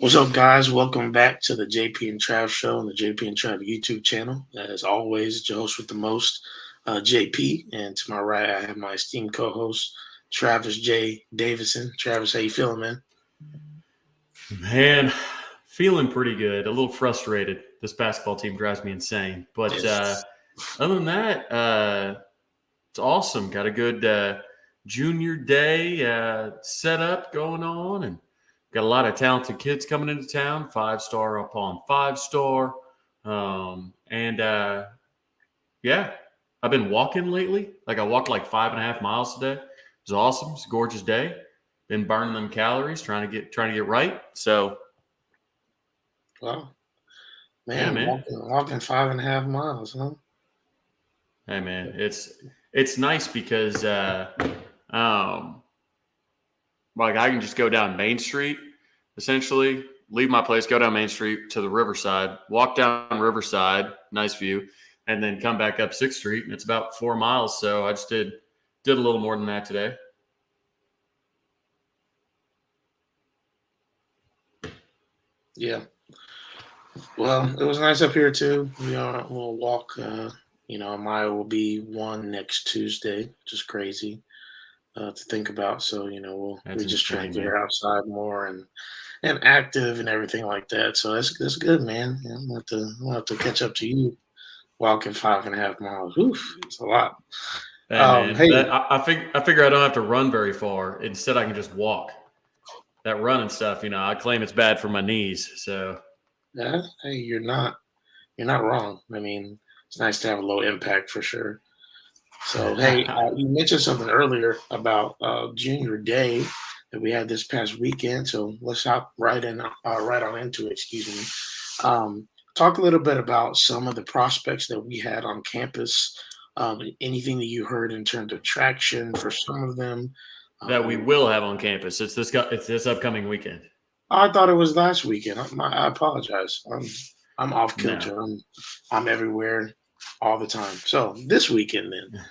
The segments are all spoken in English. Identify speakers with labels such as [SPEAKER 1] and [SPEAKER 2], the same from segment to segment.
[SPEAKER 1] What's up, guys? Welcome back to the JP and Trav show on the JP and Trav YouTube channel. As always, your host with the most, JP, and to my right, I have my esteemed co-host, Travis J. Davison. Travis, how you feeling, man?
[SPEAKER 2] Man, feeling pretty good. A little frustrated. This basketball team drives me insane. But other than that, it's awesome. Got a good junior day set up going on, and got a lot of talented kids coming into town. 5-star upon 5-star, yeah, I've been walking lately. Like I walked like 5.5 miles today. It was awesome. It's a gorgeous day. Been burning them calories, trying to get right. So,
[SPEAKER 1] Well,
[SPEAKER 2] yeah,
[SPEAKER 1] man,
[SPEAKER 2] man.
[SPEAKER 1] walking 5.5 miles, huh?
[SPEAKER 2] Hey, man. It's nice because um, like I can just go down Main Street, essentially leave my place, go down Main Street to the Riverside, walk down Riverside, nice view, and then come back up 6th Street, and it's about 4 miles. So I just did a little more than that today.
[SPEAKER 1] Yeah. Well, it was nice up here too. We'll walk. Mile will be one next Tuesday, which is crazy to think about. So we
[SPEAKER 2] That's
[SPEAKER 1] just try
[SPEAKER 2] insane,
[SPEAKER 1] and get
[SPEAKER 2] man.
[SPEAKER 1] her outside more and active and everything like that. So that's good, man. Yeah, I'll have to catch up to you walking 5.5 miles. Oof, it's a lot.
[SPEAKER 2] Hey, man.
[SPEAKER 1] Hey,
[SPEAKER 2] I figure I don't have to run very far. Instead, I can just walk. That running stuff, I claim it's bad for my knees. So
[SPEAKER 1] yeah, hey, you're not wrong. I mean, it's nice to have a low impact for sure. So, hey, you mentioned something earlier about Junior Day that we had this past weekend. So let's hop right on into it. Excuse me. Talk a little bit about some of the prospects that we had on campus. Anything that you heard in terms of traction for some of them.
[SPEAKER 2] that we
[SPEAKER 1] Um,
[SPEAKER 2] will have on campus. It's this upcoming weekend.
[SPEAKER 1] I thought it was last weekend. I apologize. I'm off
[SPEAKER 2] No.
[SPEAKER 1] kilter. I'm everywhere all the time. So this weekend, then,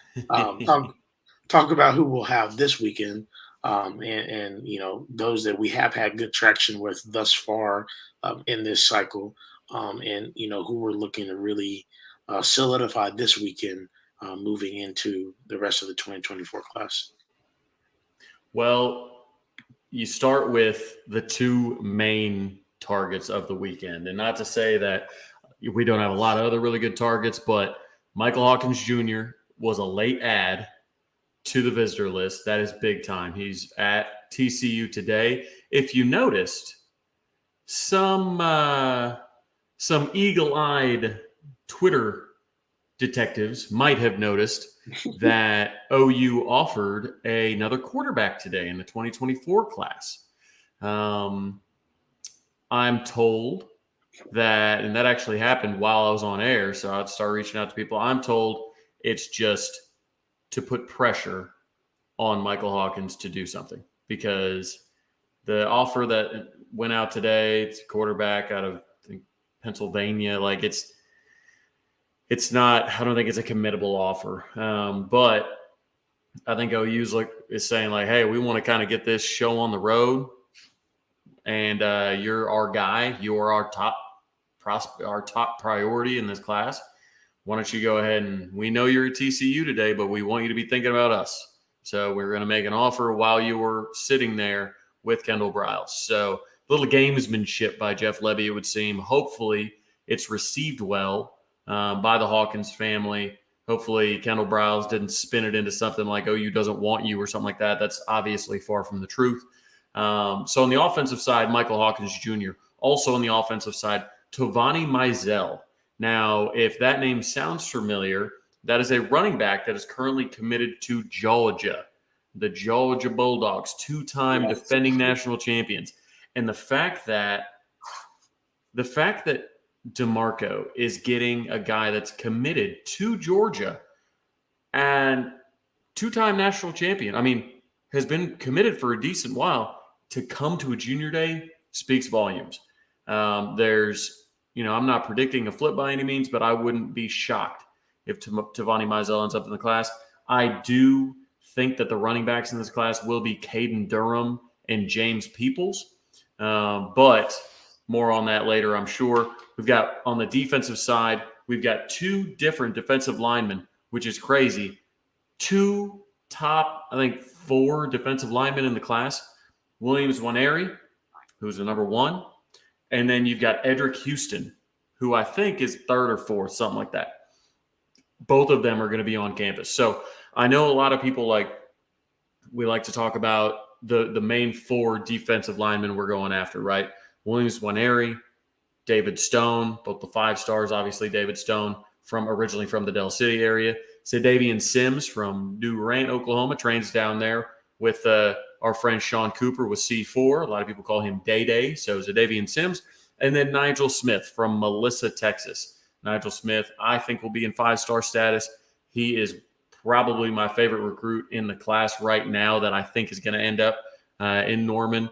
[SPEAKER 1] talk about who we'll have this weekend, and those that we have had good traction with thus far in this cycle, and who we're looking to really solidify this weekend, moving into the rest of the 2024 class.
[SPEAKER 2] Well, you start with the two main targets of the weekend. And not to say that we don't have a lot of other really good targets, but Michael Hawkins Jr. was a late add to the visitor list. That is big time. He's at TCU today. If you noticed, some eagle-eyed Twitter detectives might have noticed that OU offered another quarterback today in the 2024 class. I'm told that, and that actually happened while I was on air, so I'd start reaching out to people. I'm told it's just to put pressure on Michael Hawkins to do something, because the offer that went out today, it's a quarterback out of, I think, Pennsylvania. Like it's not, I don't think it's a committable offer. But I think OU's is saying like, hey, we want to kind of get this show on the road, and you're our guy. You're our top priority in this class. Why don't you go ahead, and we know you're at TCU today, but we want you to be thinking about us. So we're going to make an offer while you were sitting there with Kendall Briles. So little gamesmanship by Jeff Levy, it would seem. Hopefully it's received well by the Hawkins family. Hopefully Kendall Briles didn't spin it into something like OU doesn't want you or something like that. That's obviously far from the truth. So on the offensive side, Michael Hawkins Jr. Also on the offensive side, Tovani Mizell. Now, if that name sounds familiar, that is a running back that is currently committed to Georgia, the Georgia Bulldogs, two-time defending national champions. And the fact that DeMarco is getting a guy that's committed to Georgia and two-time national champion, I mean, has been committed for a decent while, to come to a junior day speaks volumes. I'm not predicting a flip by any means, but I wouldn't be shocked if Tovani Mizell ends up in the class. I do think that the running backs in this class will be Caden Durham and James Peoples. But More on that later, I'm sure. We've got on the defensive side, we've got two different defensive linemen, which is crazy. Two top, I think, 4 defensive linemen in the class. Williams Waneri, who's the number 1. And then you've got Edric Houston, who I think is 3rd or 4th, something like that. Both of them are going to be on campus. So I know a lot of people we like to talk about the main 4 defensive linemen we're going after, right? Williams Waneri, David Stone, both the 5 stars, obviously David Stone originally from the Del City area. Sadavian Sims from Durant, Oklahoma, trains down there with our friend Sean Cooper with C4. A lot of people call him Day Day. So Sadavian Sims. And then Nigel Smith from Melissa, Texas. Nigel Smith, I think, will be in 5-star status. He is probably my favorite recruit in the class right now that I think is going to end up in Norman.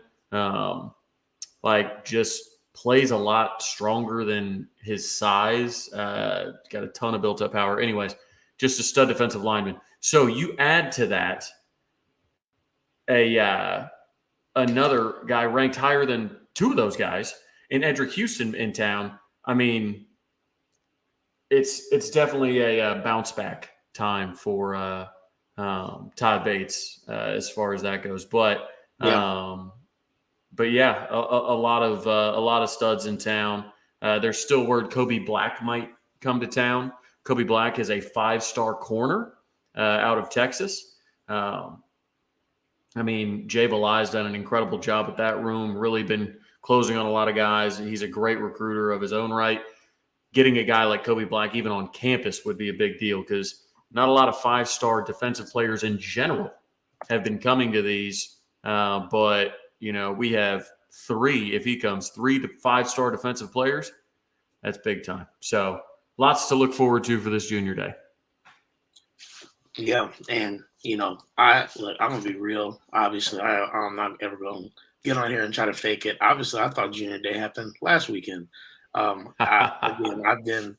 [SPEAKER 2] Just plays a lot stronger than his size. Got a ton of built-up power. Anyways, just a stud defensive lineman. So you add to that another guy ranked higher than 2 of those guys in Edric Houston in town. I mean, it's definitely a bounce back time for Todd Bates as far as that goes. But yeah, a lot of studs in town. There's still word Kobe Black might come to town. Kobe Black is a 5-star corner out of Texas. Jay Valai's done an incredible job at that room, really been closing on a lot of guys. He's a great recruiter of his own right. Getting a guy like Kobe Black even on campus would be a big deal because not a lot of 5-star defensive players in general have been coming to these. But, we have 3, if he comes, 3 to 5-star defensive players. That's big time. So lots to look forward to for this junior day.
[SPEAKER 1] Yeah, and I'm gonna be real. Obviously, I'm not ever gonna get on here and try to fake it. Obviously, I thought Junior Day happened last weekend. I've been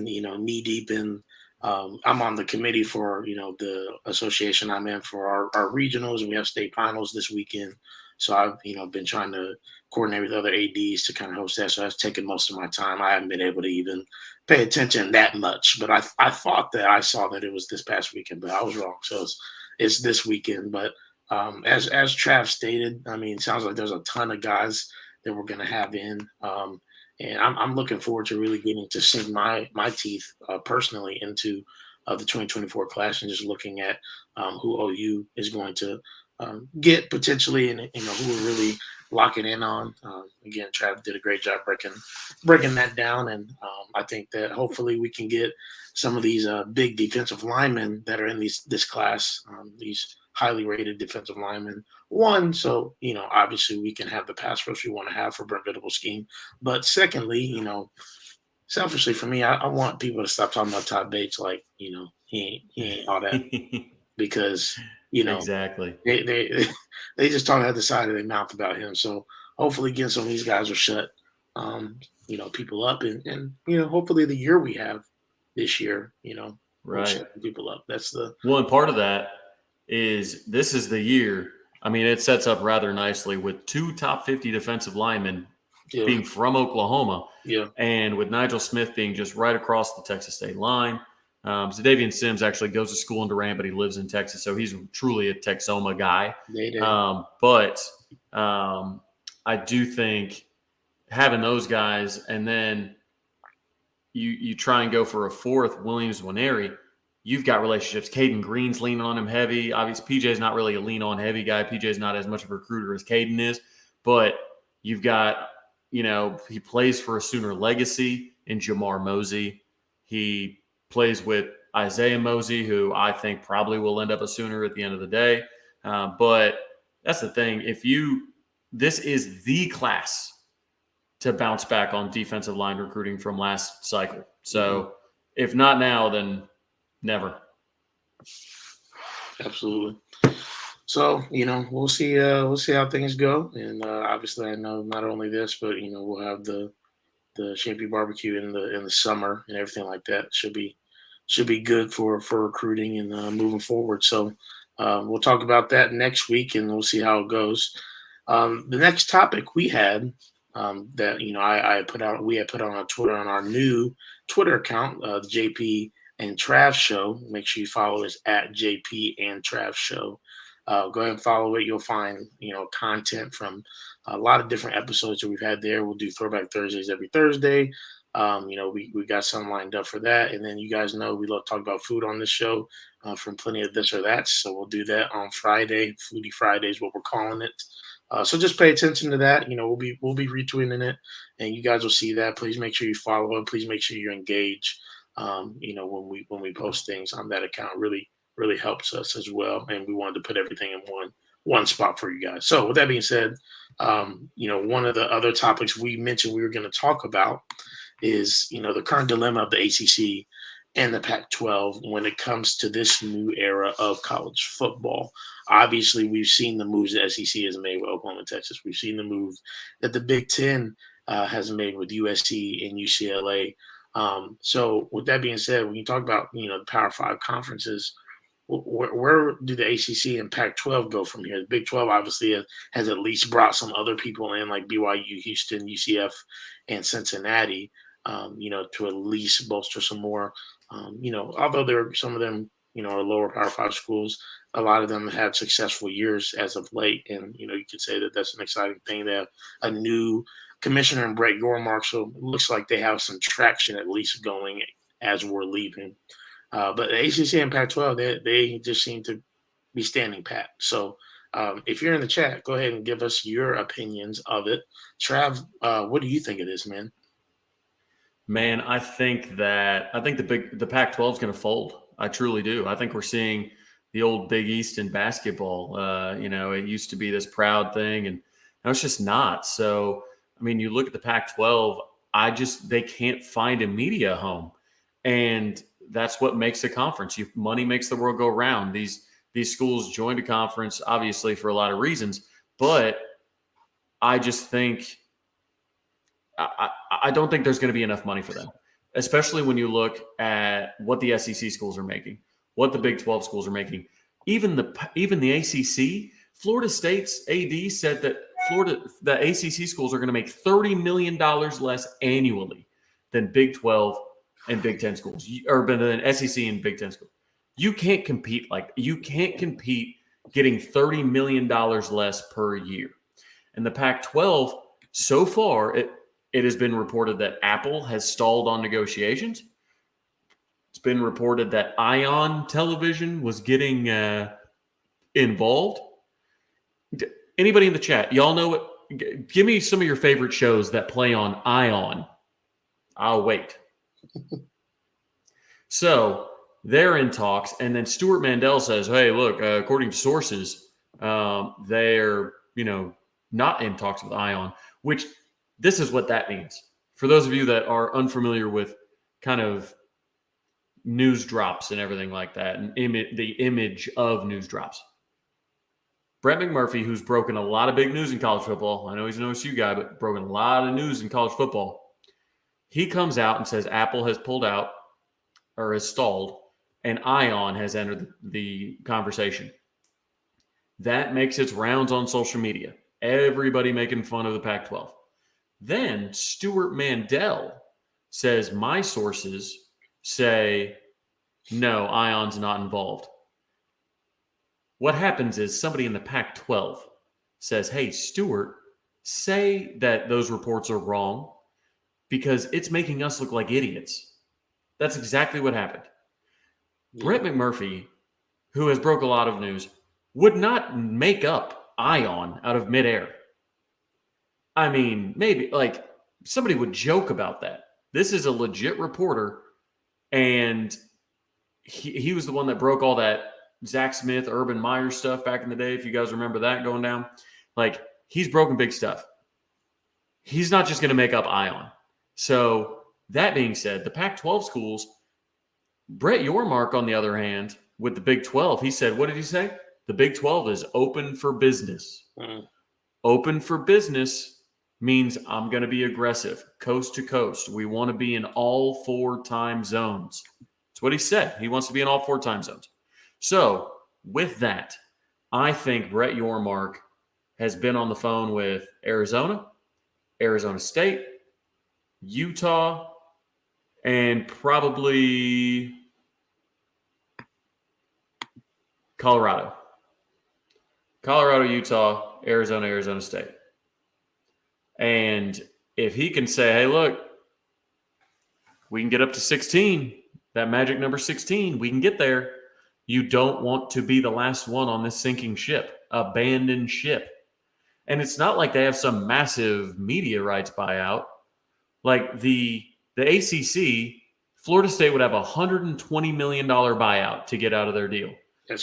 [SPEAKER 1] knee deep in. I'm on the committee for the association I'm in for our regionals, and we have state finals this weekend. So I've been trying to coordinate with other ads to kind of host that. So that's taken most of my time. I haven't been able to even pay attention that much, but I thought that I saw that it was this past weekend, but I was wrong. So it's this weekend. But as Trav stated, it sounds like there's a ton of guys that we're going to have in. And I'm looking forward to really getting to sink my teeth personally into the 2024 class and just looking at who OU is going to get potentially, and who we're really locking in on. Again, Trav did a great job breaking that down, and I think that hopefully we can get some of these big defensive linemen that are in this class, these highly rated defensive linemen. One, so obviously we can have the pass rush we want to have for Brent Venables' scheme. But secondly, selfishly for me, I want people to stop talking about Todd Bates like he ain't all that because
[SPEAKER 2] exactly
[SPEAKER 1] they just talk out the side of their mouth about him. So hopefully, again, some of these guys will shut people up, and hopefully the year we have this year,
[SPEAKER 2] right,
[SPEAKER 1] shut people up. That's the
[SPEAKER 2] one part of that. This is the year. It sets up rather nicely with 2 top 50 defensive linemen being from Oklahoma.
[SPEAKER 1] Yeah.
[SPEAKER 2] And with Nigel Smith being just right across the Texas state line. Sadavian Sims actually goes to school in Durant, but he lives in Texas. So he's truly a Texoma guy. But I do think having those guys, and then you try and go for a 4th, Williams Waneri, you've got relationships. Caden Green's leaning on him heavy. Obviously, PJ's not really a lean-on heavy guy. PJ's not as much of a recruiter as Caden is. But you've got, he plays for a Sooner legacy in Jamar Mosey. He plays with Isaiah Mosey, who I think probably will end up a Sooner at the end of the day. But that's the thing. This is the class to bounce back on defensive line recruiting from last cycle. So if not now, then never.
[SPEAKER 1] Absolutely. So, we'll see how things go. And obviously I know not only this, but we'll have the Champy barbecue in the summer and everything like that. Should be good for recruiting and moving forward. So we'll talk about that next week and we'll see how it goes. The next topic we had that we had put on Twitter, on our new Twitter account, JP and Trav Show. Make sure you follow us at JP and Trav Show. Go ahead and follow it. You'll find content from a lot of different episodes that we've had there. We'll do Throwback Thursdays every Thursday. We got some lined up for that, and then you guys know we love talk about food on this show, from plenty of this or that. So we'll do that on Friday. Foodie Friday is what we're calling it. So just pay attention to that. We'll be retweeting it, and you guys will see that. Please make sure you follow it. Please make sure you engage. When we post things on that account, really helps us as well. And we wanted to put everything in one spot for you guys. So with that being said, one of the other topics we mentioned we were going to talk about is the current dilemma of the ACC and the Pac-12 when it comes to this new era of college football. Obviously, we've seen the moves the SEC has made with Oklahoma and Texas. We've seen the move that the Big Ten has made with USC and UCLA. So with that being said, when you talk about the Power Five conferences, where do the ACC and Pac-12 go from here? The Big 12 obviously has at least brought some other people in, like BYU, Houston, UCF, and Cincinnati, to at least bolster some more. Although some of them, are lower Power Five schools, a lot of them have had successful years as of late, and you could say that that's an exciting thing. They have a new commissioner in Brett Yormark, so it looks like they have some traction at least going as we're leaving. But the ACC and Pac-12, they just seem to be standing pat. So if you're in the chat, go ahead and give us your opinions of it. Trav, what do you think of this, man?
[SPEAKER 2] Man, I think the Pac-12 is going to fold. I truly do. I think we're seeing the old Big East in basketball. It used to be this proud thing, and now it's just not. So, I mean, you look at the Pac-12, they can't find a media home, and that's what makes a conference. Money makes the world go round. These schools joined a conference, obviously, for a lot of reasons, but I just think I don't think there's going to be enough money for them, especially when you look at what the SEC schools are making, what the Big 12 schools are making. Even the ACC, Florida State's AD said that the ACC schools are going to make $30 million less annually than Big 12 and Big 10 schools, or than SEC and Big 10 schools. You can't compete getting $30 million less per year. And the Pac-12, so far, it has been reported that Apple has stalled on negotiations. It's been reported that Ion Television was getting involved. Anybody in the chat, y'all know what? Give me some of your favorite shows that play on Ion. I'll wait. So they're in talks, and then Stuart Mandel says, "Hey, look, according to sources, they're not in talks with Ion." Which this is what that means for those of you that are unfamiliar with kind of news drops and everything like that, and the image of news drops. Brett McMurphy, who's broken a lot of big news in college football, I know he's an OSU guy, but broken a lot of news in college football. He comes out and says Apple has pulled out or has stalled, and Ion has entered the conversation. That makes its rounds on social media. Everybody making fun of the Pac-12. Then Stuart Mandel says, my sources say, no, Ion's not involved. What happens is somebody in the Pac-12 says, hey, Stuart, say that those reports are wrong because it's making us look like idiots. That's exactly what happened. Yeah. Brett McMurphy, who has broke a lot of news, would not make up Ion out of midair. I mean, maybe like somebody would joke about that. This is a legit reporter, and he was the one that broke all that Zach Smith, Urban Meyer stuff back in the day, if you guys remember that going down. Like, he's broken big stuff. He's not just going to make up Ion. So that being said, the Pac-12 schools, Brett Yormark, on the other hand, with the Big 12, he said, what did he say? The Big 12 is open for business. Open for business means I'm going to be aggressive, coast to coast. We want to be in all 4 time zones. That's what he said. He wants to be in all 4 time zones. So with that, I think Brett Yormark has been on the phone with Arizona, Arizona State, Utah, and probably Colorado. Colorado, Utah, Arizona, Arizona State. And if he can say, hey, look, we can get up to 16, that magic number 16, we can get there. You don't want to be the last one on this sinking ship, abandoned ship. And it's not like they have some massive media rights buyout. Like the ACC, Florida State would have a $120 million buyout to get out of their deal.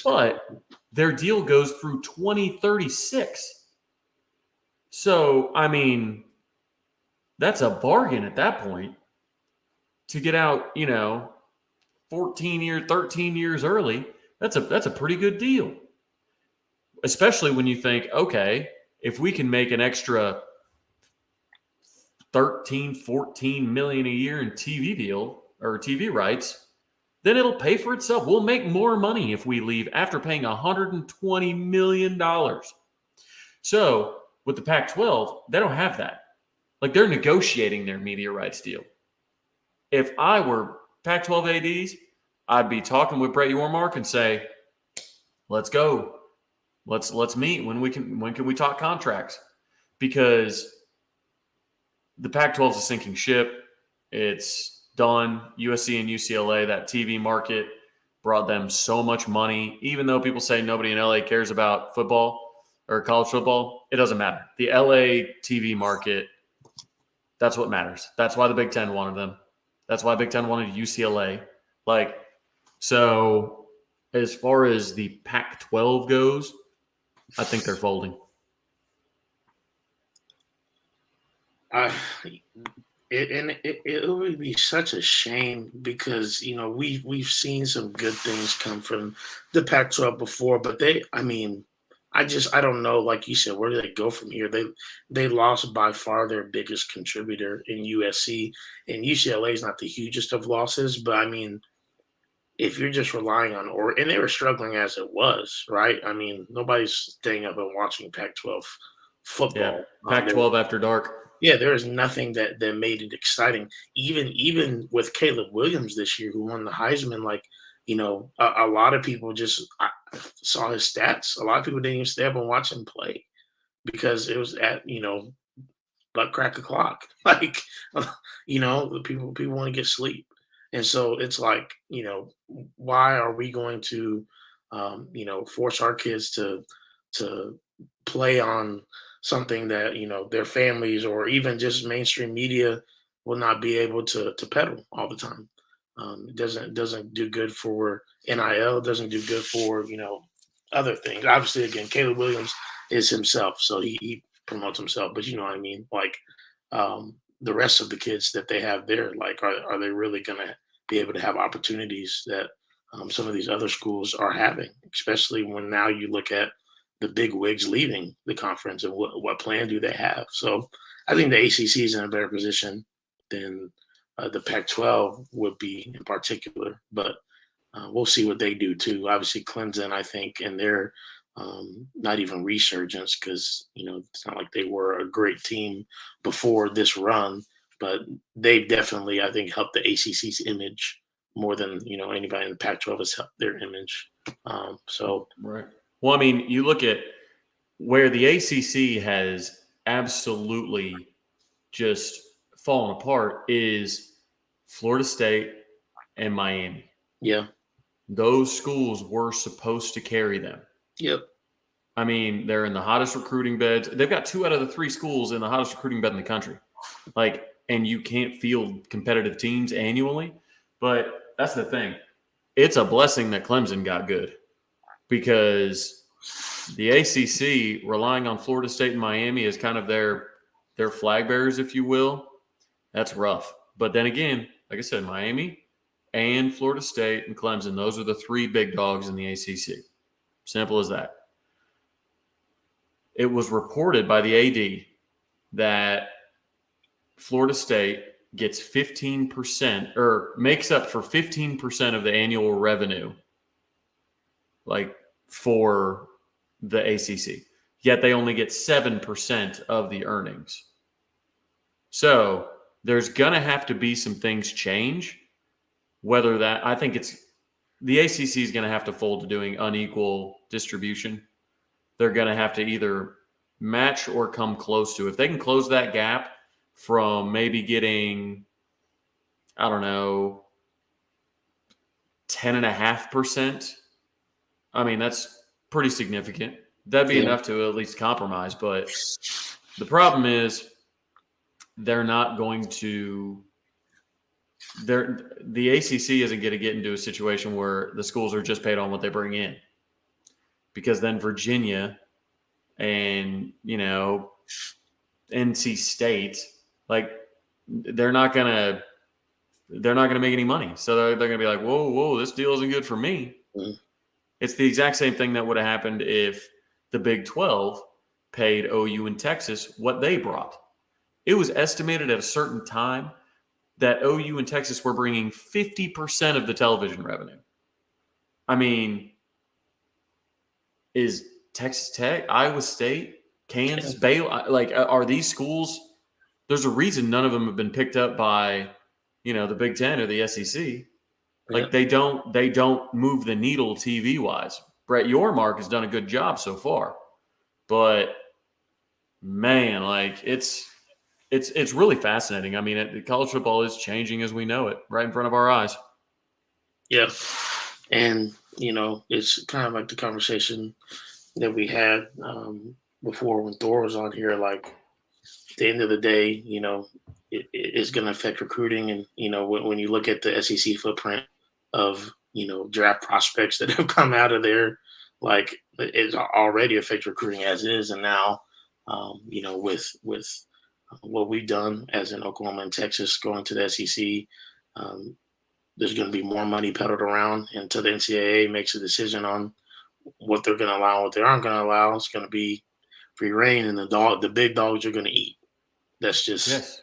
[SPEAKER 2] But their deal goes through 2036. So, I mean, that's a bargain at that point to get out, 13 years early. That's a pretty good deal. Especially when you think, okay, if we can make an extra 13, 14 million a year in TV deal or TV rights, then it'll pay for itself. We'll make more money if we leave after paying $120 million. So with the Pac-12, they don't have that. Like they're negotiating their media rights deal. If I were Pac-12 ADs, I'd be talking with Brett Yormark and say, let's go. Let's meet. When can we talk contracts? Because the Pac-12 is a sinking ship. It's done. USC and UCLA, that TV market brought them so much money. Even though people say nobody in LA cares about football or college football, it doesn't matter. The LA TV market, that's what matters. That's why the Big Ten wanted them. That's why Big Ten wanted UCLA. So as far as the Pac-12 goes, I think they're folding.
[SPEAKER 1] It would be such a shame because we've seen some good things come from the Pac-12 before, but I don't know. Like you said, where do they go from here? They lost by far their biggest contributor in USC, and UCLA is not the hugest of losses, but I mean, if you're just relying on and they were struggling as it was, right? I mean, nobody's staying up and watching Pac-12 football.
[SPEAKER 2] Yeah, Pac-12 after dark.
[SPEAKER 1] Yeah, there is nothing that made it exciting. Even with Caleb Williams this year, who won the Heisman, a lot of people I saw his stats. A lot of people didn't even stay up and watch him play because it was at butt crack o'clock. People want to get sleep. And so it's like, why are we going to, force our kids to play on something that, their families or even just mainstream media will not be able to peddle all the time. It doesn't do good for NIL. It doesn't do good for, other things. Obviously, again, Caleb Williams is himself, so he promotes himself, but you know what I mean? The rest of the kids that they have there, are they really going to be able to have opportunities that some of these other schools are having, especially when now you look at the big wigs leaving the conference and what plan do they have? So I think the ACC is in a better position than the Pac-12 would be in particular, but we'll see what they do too. Obviously, Clemson, I think, and their not even resurgence because it's not like they were a great team before this run, but they've definitely, I think, helped the ACC's image more than anybody in the Pac-12 has helped their image.
[SPEAKER 2] Right. Well, I mean, you look at where the ACC has absolutely just fallen apart is Florida State and Miami.
[SPEAKER 1] Yeah.
[SPEAKER 2] Those schools were supposed to carry them.
[SPEAKER 1] Yep.
[SPEAKER 2] I mean, they're in the hottest recruiting beds. They've got 2 out of the 3 schools in the hottest recruiting bed in the country. And you can't field competitive teams annually. But that's the thing. It's a blessing that Clemson got good because the ACC relying on Florida State and Miami as kind of their flag bearers, if you will. That's rough. But then again, like I said, Miami and Florida State and Clemson, those are the 3 big dogs in the ACC. Simple as that. It was reported by the AD that Florida State gets 15% or makes up for 15% of the annual revenue, for the ACC. Yet they only get 7% of the earnings. So there's going to have to be some things change. Whether that, I think it's the ACC is going to have to fold to doing unequal distribution. They're going to have to either match or come close to. If they can close that gap from maybe getting, I don't know, 10.5%, I mean, that's pretty significant. That'd be enough to at least compromise. But the problem is they're not going to. The ACC isn't going to get into a situation where the schools are just paid on what they bring in, because then Virginia and NC State, like they're not gonna make any money. So they're gonna be like, whoa, this deal isn't good for me. Mm-hmm. It's the exact same thing that would have happened if the Big 12 paid OU and Texas what they brought. It was estimated at a certain time that OU and Texas were bringing 50% of the television revenue. I mean, is Texas Tech, Iowa State, Kansas, Baylor, like, are these schools? There's a reason none of them have been picked up by, the Big Ten or the SEC. Like, they don't move the needle TV wise. Brett Yormark has done a good job so far, but man, like it's really fascinating. I mean, college football is changing as we know it, right in front of our eyes.
[SPEAKER 1] Yeah, and it's kind of like the conversation that we had before when Thor was on here. Like, at the end of the day, it's going to affect recruiting, and when you look at the SEC footprint of draft prospects that have come out of there, like it's already affect recruiting as is, and now with what we've done as in Oklahoma and Texas going to the SEC, there's going to be more money peddled around until the NCAA makes a decision on what they're going to allow, what they aren't going to allow. It's going to be free reign, and the big dogs are going to eat. That's just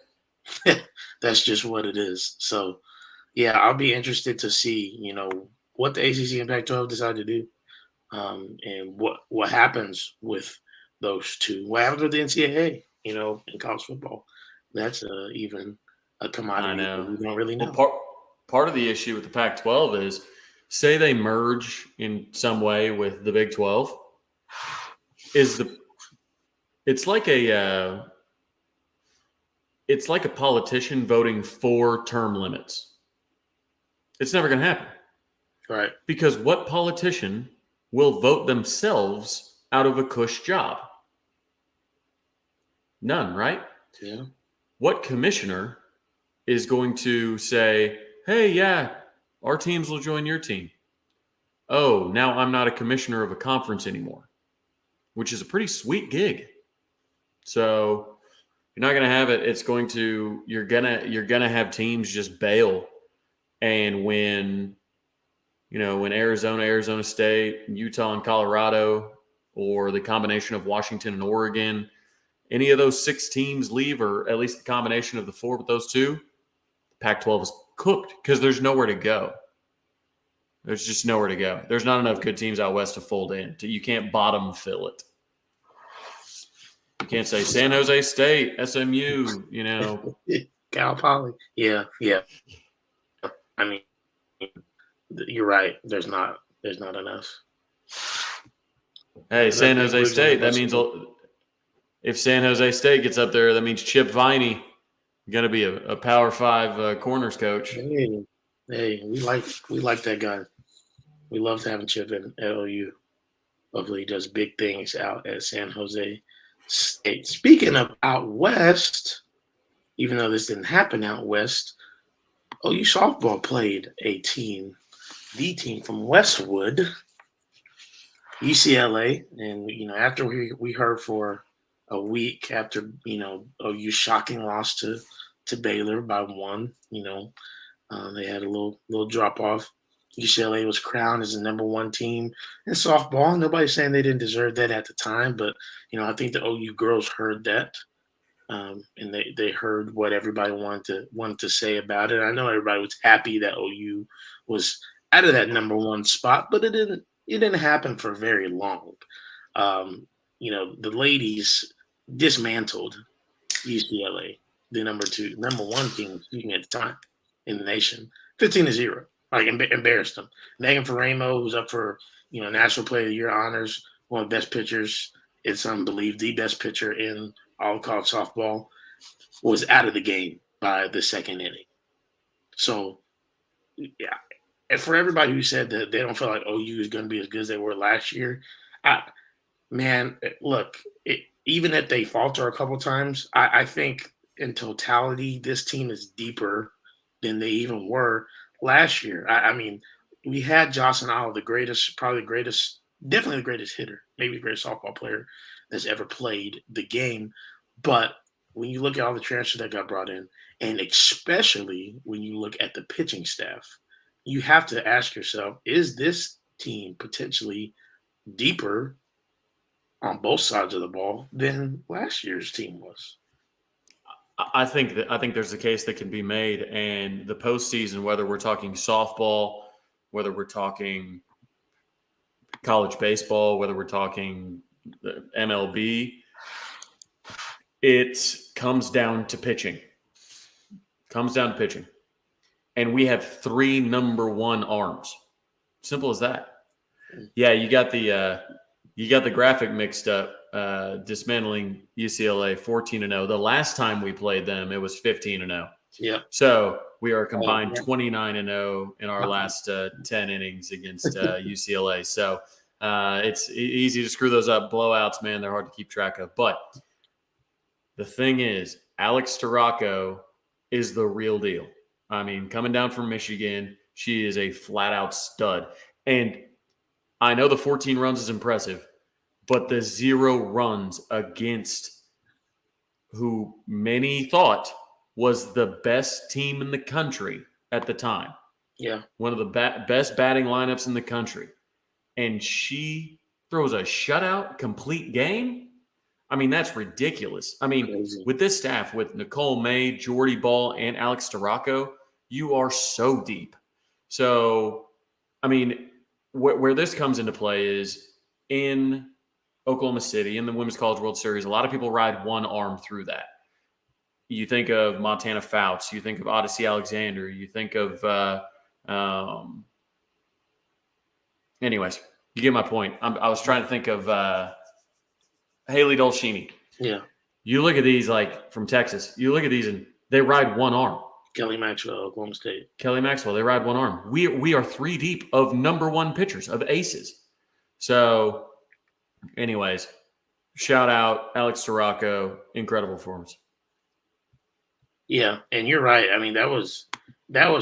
[SPEAKER 1] that's just what it is. So, yeah, I'll be interested to see what the ACC and Pac-12 decide to do, and what happens with those two. What happens with the NCAA? In college football, that's even a commodity that we don't really know.
[SPEAKER 2] Well, part of the issue with the Pac-12 is, say they merge in some way with the Big 12, it's like a politician voting for term limits. It's never going to happen.
[SPEAKER 1] Right.
[SPEAKER 2] Because what politician will vote themselves out of a cush job? None, right?
[SPEAKER 1] Yeah.
[SPEAKER 2] What commissioner is going to say, hey, yeah, our teams will join your team? Oh, now I'm not a commissioner of a conference anymore, which is a pretty sweet gig. So you're not going to have it. It's going to, you're going to have teams just bail. And when Arizona State, Utah and Colorado, or the combination of Washington and Oregon, any of those 6 teams leave, or at least the combination of the 4 with those 2, Pac-12 is cooked because there's nowhere to go. There's just nowhere to go. There's not enough good teams out west to fold in. You can't bottom fill it. You can't say San Jose State, SMU,
[SPEAKER 1] Cal Poly. Yeah. I mean, you're right. There's not enough.
[SPEAKER 2] Hey, San Jose State, that means if San Jose State gets up there, that means Chip Viney going to be a Power 5 corners coach.
[SPEAKER 1] Hey, we like that guy. We love having Chip at OU. Hopefully he does big things out at San Jose State. Speaking of out west, even though this didn't happen out west, OU softball played the team from Westwood, UCLA, and after we heard for a week after OU shocking loss to Baylor by 1, they had a little drop off. UCLA was crowned as the number 1 team in softball. Nobody's saying they didn't deserve that at the time, but I think the OU girls heard that, and they heard what everybody wanted to say about it. I know everybody was happy that OU was out of that number 1 spot, but it didn't happen for very long. The ladies dismantled UCLA. the number one team, excuse me, at the time in the nation, 15-0. Like embarrassed them. Megan Faramo, who's up for National Player of the Year honors, one of the best pitchers. It's unbelievable, the best pitcher in all college softball, was out of the game by the second inning. So, yeah, and for everybody who said that they don't feel like OU is going to be as good as they were last year, man, look, even if they falter a couple times, I think in totality, this team is deeper than they even were last year. I mean, we had Jocelyn Olive, the greatest, probably the greatest, definitely the greatest hitter, maybe the greatest softball player that's ever played the game. But when you look at all the transfers that got brought in, and especially when you look at the pitching staff, you have to ask yourself, is this team potentially deeper on both sides of the ball than last year's team was?
[SPEAKER 2] I think there's a case that can be made, and the postseason, whether we're talking softball, whether we're talking college baseball, whether we're talking MLB, it comes down to pitching. And we have 3 number 1 arms. Simple as that. Yeah, you got the graphic mixed up. Dismantling UCLA 14-0. The last time we played them, it was 15-0.
[SPEAKER 1] Yeah.
[SPEAKER 2] So we are combined 29-0 in our last 10 innings against UCLA. So it's easy to screw those up. Blowouts, man, they're hard to keep track of. But the thing is, Alex Tarraco is the real deal. I mean, coming down from Michigan, she is a flat-out stud. And I know the 14 runs is impressive, but the 0 runs against who many thought was the best team in the country at the time.
[SPEAKER 1] Yeah.
[SPEAKER 2] One of the best batting lineups in the country. And she throws a shutout complete game. I mean, that's ridiculous. I mean,
[SPEAKER 1] Crazy.
[SPEAKER 2] With this staff, with Nicole May, Jordy Ball, and Alex Tarraco, you are so deep. So, I mean, where this comes into play is in Oklahoma City, in the Women's College World Series, a lot of people ride one arm through that. You think of Montana Fouts, you think of Odyssey Alexander, you think of anyways, you get my point. I was trying to think of Haley Dolcini.
[SPEAKER 1] Yeah.
[SPEAKER 2] You look at these, like, from Texas, you look at these and they ride one arm.
[SPEAKER 1] Kelly Maxwell, Oklahoma State.
[SPEAKER 2] Kelly Maxwell, they ride one arm. We are 3 deep of number 1 pitchers, of aces. So, anyways, shout out Alex Tarraco, incredible performance.
[SPEAKER 1] Yeah, and you're right. I mean, that was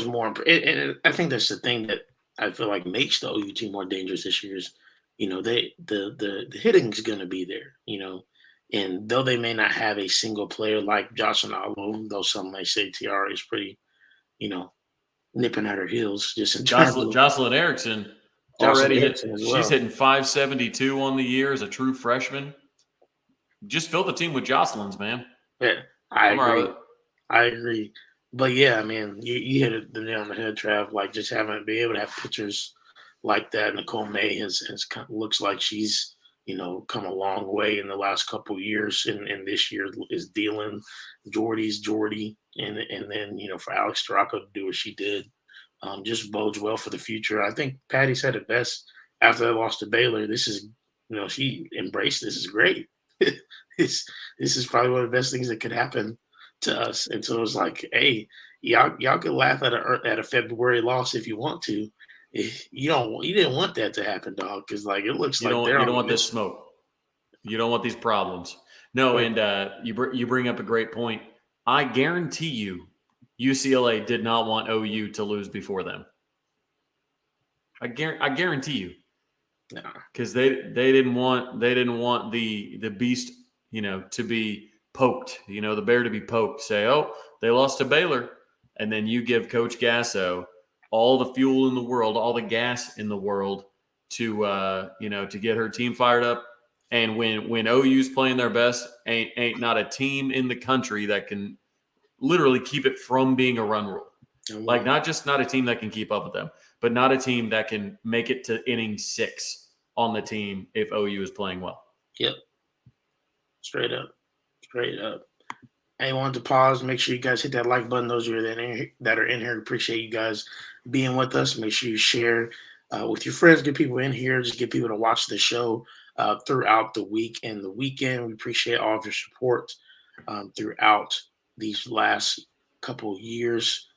[SPEAKER 1] more. And I think that's the thing that I feel like makes the OU team more dangerous this year is, the hitting's going to be there. And though they may not have a single player like Jocelyn Alo, though some may say Tiara is pretty, nipping at her heels. Just in
[SPEAKER 2] Jocelyn Erickson already hit. She's hitting 572 on the year as a true freshman. Just fill the team with Jocelyn's, man.
[SPEAKER 1] Yeah, I agree. But yeah, I mean, you hit the nail on the head, Trav. Like, just be able to have pitchers like that. Nicole May has looks like she's come a long way in the last couple of years, and this year is dealing. Jordy's Jordy, and then for Alex Tarraco to do what she did, just bodes well for the future. I think Patty said it best after they lost to Baylor. This is she embraced this is great. this is probably one of the best things that could happen to us. And so it's like, hey, y'all can laugh at a February loss if you want to. You didn't want that to happen, dog, because like it looks
[SPEAKER 2] you
[SPEAKER 1] like
[SPEAKER 2] you don't want this smoke. You don't want these problems. No, and you bring up a great point. I guarantee you, UCLA did not want OU to lose before them. I guarantee you, because they didn't want the beast to be poked. The bear to be poked. Say, oh, they lost to Baylor, and then you give Coach Gasso all the fuel in the world, all the gas in the world to get her team fired up. And when OU's playing their best, ain't not a team in the country that can literally keep it from being a run rule. Like, not a team that can keep up with them, but not a team that can make it to inning 6 on the team if OU is playing well.
[SPEAKER 1] Yep. Straight up. I wanted to pause. Make sure you guys hit that like button. Those of you that are in here, appreciate you guys being with us. Make sure you share with your friends. Get people in here. Just get people to watch the show throughout the week and the weekend. We appreciate all of your support throughout these last couple of years.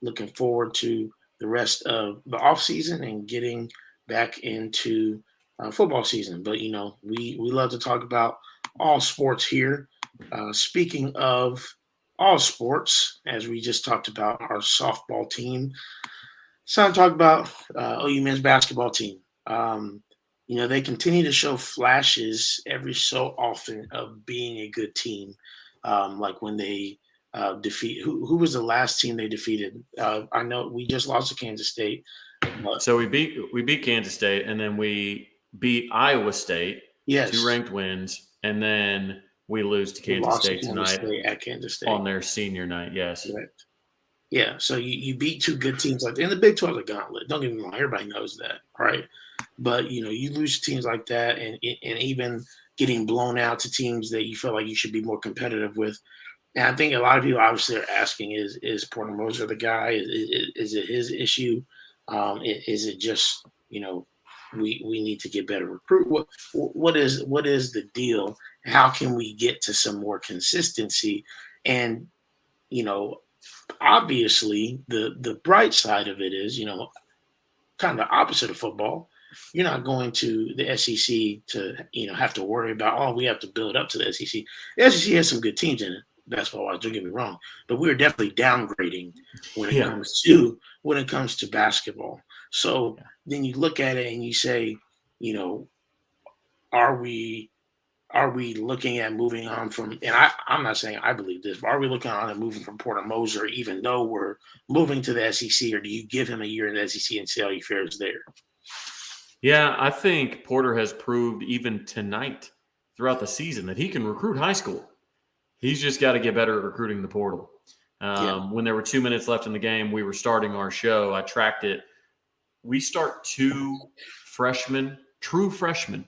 [SPEAKER 1] Looking forward to the rest of the off season and getting back into football season. But we love to talk about all sports here. Speaking of all sports, as we just talked about our softball team, it's time to talk about OU men's basketball team. They continue to show flashes every so often of being a good team. Like when they defeat who was the last team they defeated? I know we just lost to Kansas State.
[SPEAKER 2] So we beat Kansas State, and then we beat Iowa State,
[SPEAKER 1] Yes,
[SPEAKER 2] 2 ranked wins, and then we lose to
[SPEAKER 1] we
[SPEAKER 2] Kansas
[SPEAKER 1] lost to
[SPEAKER 2] State
[SPEAKER 1] Kansas
[SPEAKER 2] tonight
[SPEAKER 1] State at Kansas State
[SPEAKER 2] on their senior night. Yes.
[SPEAKER 1] Correct. Yeah, so you beat two good teams like in the Big 12 is a gauntlet. Don't get me wrong, everybody knows that, right? But you lose to teams like that, and even getting blown out to teams that you feel like you should be more competitive with. And I think a lot of people obviously are asking: Is Porter Moser the guy? Is it his issue? Is it just we need to get better recruit? What is the deal? How can we get to some more consistency? And you know, obviously the bright side of it is kind of the opposite of football. You're not going to the SEC to have to worry about, oh, we have to build up to the SEC. The SEC has some good teams in it, basketball wise, don't get me wrong, but we're definitely downgrading when it comes to basketball. So then you look at it and you say, are we looking at moving on from, and I'm not saying I believe this, but are we looking on and moving from Porter Moser, even though we're moving to the SEC, or do you give him a year in the SEC and see how he fares there?
[SPEAKER 2] Yeah, I think Porter has proved even tonight throughout the season that he can recruit high school. He's just got to get better at recruiting the portal. When there were 2 minutes left in the game, we were starting our show. I tracked it. We start 2 freshmen, true freshmen,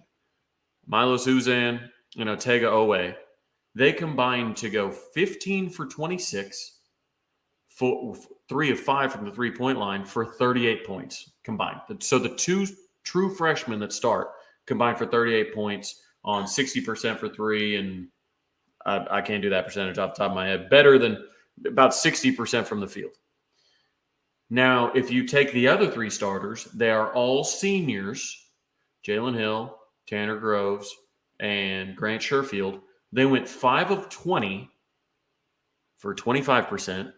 [SPEAKER 2] Milo Suzan and Otega Owe. They combined to go 15 for 26, 3 of 5 from the three-point line for 38 points combined. So the 2 true freshmen that start combined for 38 points on 60% for 3, and I can't do that percentage off the top of my head. Better than about 60% from the field. Now, if you take the other 3 starters, they are all seniors, Jalen Hill, Tanner Groves, and Grant Sherfield. They went 5 of 20 for 25%.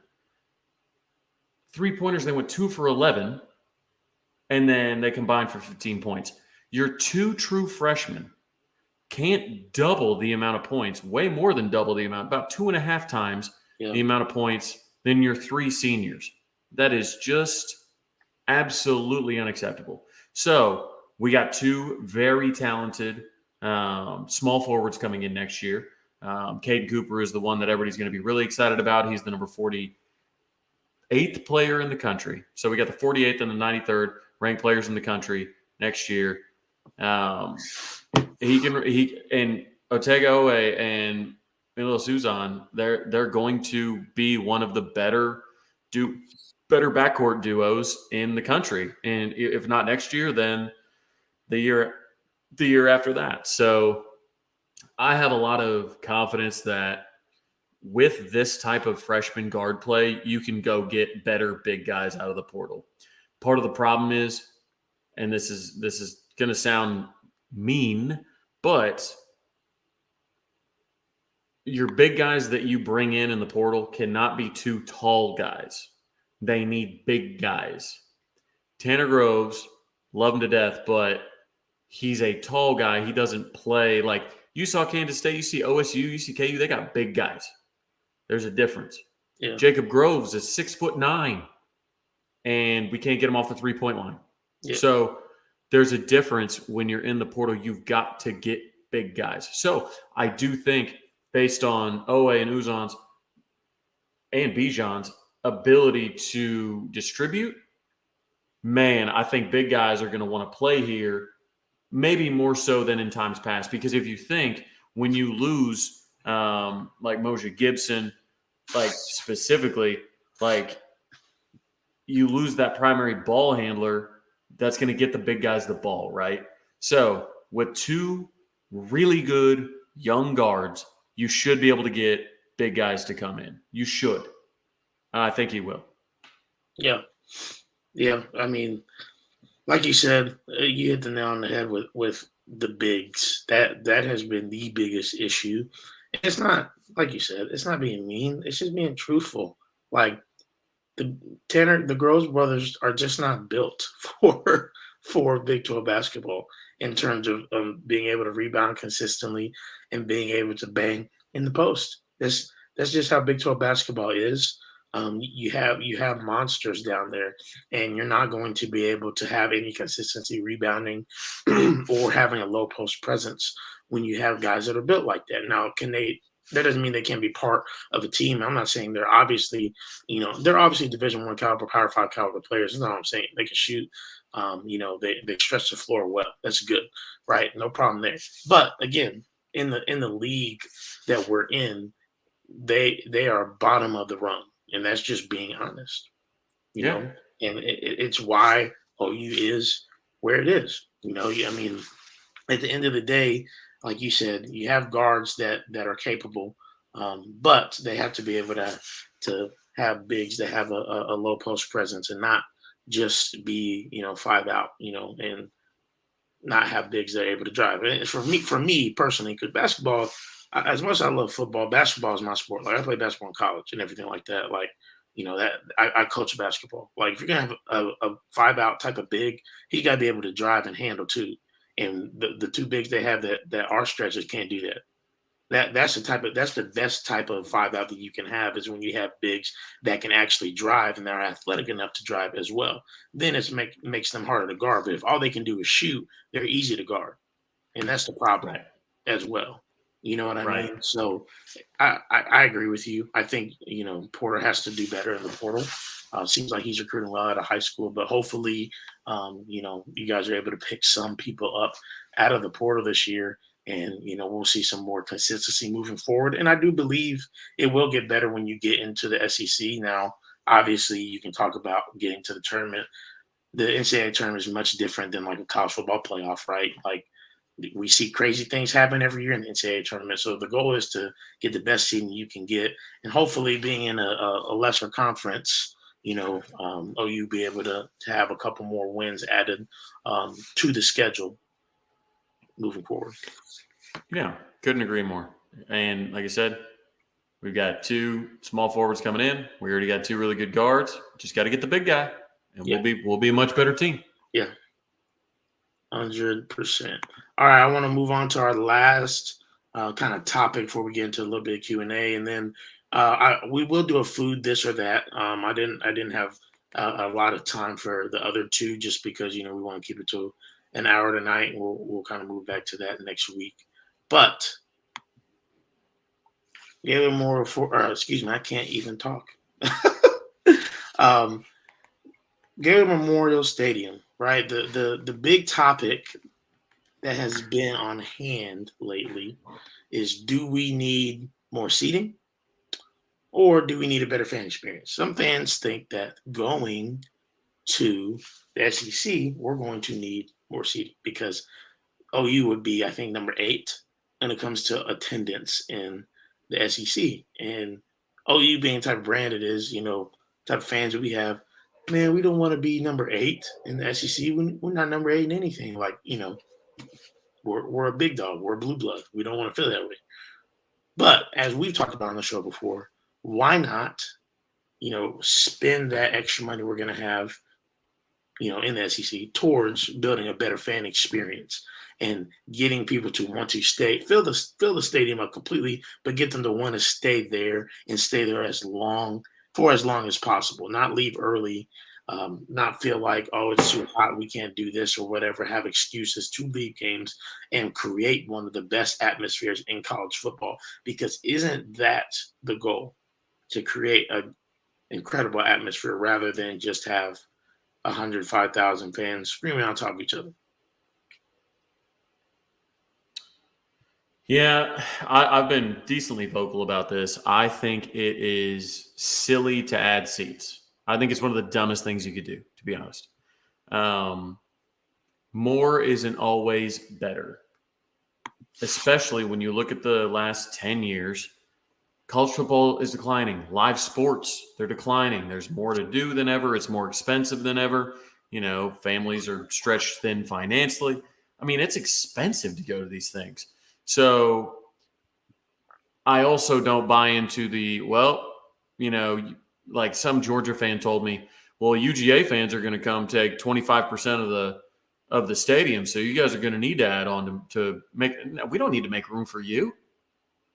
[SPEAKER 2] Three-pointers, they went 2 for 11, and then they combined for 15 points. Your 2 true freshmen can't double the amount of points, way more than double the amount, about 2.5 times the amount of points than your 3 seniors. That is just absolutely unacceptable. So we got 2 very talented small forwards coming in next year. Caden Cooper is the one that everybody's going to be really excited about. He's the number 48th player in the country. So we got the 48th and the 93rd ranked players in the country next year. He and Otega Owe and Milo Suzan, they're going to be one of the better backcourt duos in the country, and if not next year, then the year after that. So I have a lot of confidence that with this type of freshman guard play, you can go get better big guys out of the portal. Part of the problem is, and this is going to sound mean, but your big guys that you bring in the portal cannot be 2 tall guys. They need big guys. Tanner Groves, love him to death, but he's a tall guy. He doesn't play like you saw Kansas State, you see OSU, you see KU. They got big guys. There's a difference.
[SPEAKER 1] Yeah.
[SPEAKER 2] Jacob Groves is 6'9", and we can't get him off the 3-point line. Yeah. So there's a difference when you're in the portal. You've got to get big guys. So I do think based on Owe and Uzan's and Bijan's ability to distribute, man, I think big guys are going to want to play here, maybe more so than in times past. Because if you think when you lose like Moshe Gibson, like specifically, like you lose that primary ball handler that's going to get the big guys the ball, right? So with two really good young guards, you should be able to get big guys to come in. You should. I think he will.
[SPEAKER 1] Yeah. Yeah. I mean, like you said, you hit the nail on the head with the bigs. That has been the biggest issue. It's not, like you said, it's not being mean. It's just being truthful. Like the Groves brothers are just not built for Big 12 basketball in terms of being able to rebound consistently and being able to bang in the post. That's just how Big 12 basketball is. You have monsters down there, and you're not going to be able to have any consistency rebounding or having a low post presence when you have guys that are built like that. Now, can they? That doesn't mean they can't be part of a team. I'm not saying they're obviously Division I caliber, Power 5 caliber players. That's not what I'm saying. They can shoot. They stretch the floor well. That's good, right? No problem there. But again, in the league that we're in, they are bottom of the rung, and that's just being honest. You
[SPEAKER 2] Yeah.
[SPEAKER 1] know, and it's why OU is where it is. I mean, at the end of the day, like you said, you have guards that are capable, but they have to be able to have bigs that have a low post presence and not just be 5 out, and not have bigs that are able to drive. And for me personally, because basketball, as much as I love football, basketball is my sport. Like I play basketball in college and everything like that. Like that I coach basketball. Like if you're gonna have a 5 out type of big, he got to be able to drive and handle too. And the two bigs they have that are stretchers can't do that. That's the best type of 5 out that you can have is when you have bigs that can actually drive and they're athletic enough to drive as well. Then makes them harder to guard. But if all they can do is shoot, they're easy to guard, and that's the problem
[SPEAKER 2] Right.
[SPEAKER 1] as well. You know what I
[SPEAKER 2] Right.
[SPEAKER 1] mean? So I agree with you. I think Porter has to do better in the portal. Seems like he's recruiting well out of high school, but hopefully, you guys are able to pick some people up out of the portal this year, and we'll see some more consistency moving forward. And I do believe it will get better when you get into the SEC. Now, obviously, you can talk about getting to the tournament. The NCAA tournament is much different than like a college football playoff, right? Like we see crazy things happen every year in the NCAA tournament. So the goal is to get the best seeding you can get, and hopefully, being in a lesser conference, OU be able to have a couple more wins added to the schedule moving forward.
[SPEAKER 2] Yeah. Couldn't agree more. And like I said, we've got two small forwards coming in. We already got two really good guards. Just got to get the big guy, and
[SPEAKER 1] Yeah.
[SPEAKER 2] we'll be a much better team.
[SPEAKER 1] Yeah, 100%. All right, I want to move on to our last kind of topic before we get into a little bit of Q&A, and then we will do a food this or that. I didn't have a lot of time for the other two just because we want to keep it to an hour tonight, and we'll kind of move back to that next week. But Gaylor Memorial excuse me, I can't even talk. Gaylor Memorial Stadium, right? The big topic that has been on hand lately is, do we need more seating or do we need a better fan experience? Some fans think that going to the SEC, we're going to need more seating because OU would be, I think, number 8 when it comes to attendance in the SEC. And OU being the type of brand it is, type of fans that we have, man, we don't want to be number 8 in the SEC. We're not number 8 in anything. Like, we're a big dog. We're a blue blood. We don't want to feel that way. But as we've talked about on the show before, why not, spend that extra money we're going to have, in the SEC towards building a better fan experience and getting people to want to fill the stadium up completely, but get them to want to stay there and stay there as long as possible, not leave early, not feel like, oh, it's too hot, we can't do this or whatever, have excuses to leave games, and create one of the best atmospheres in college football. Because isn't that the goal, to create an incredible atmosphere rather than just have 105,000 fans screaming on top of each other?
[SPEAKER 2] Yeah, I've been decently vocal about this. I think it is silly to add seats. I think it's one of the dumbest things you could do, to be honest. Um, more isn't always better, especially when you look at the last 10 years. College football is declining. Live sports, they're declining. There's more to do than ever. It's more expensive than ever. Families are stretched thin financially. I mean, it's expensive to go to these things. So I also don't buy into you know, like some Georgia fan told me, well, UGA fans are going to come take 25% of the stadium, so you guys are going to need to add on to make. No, we don't need to make room for you.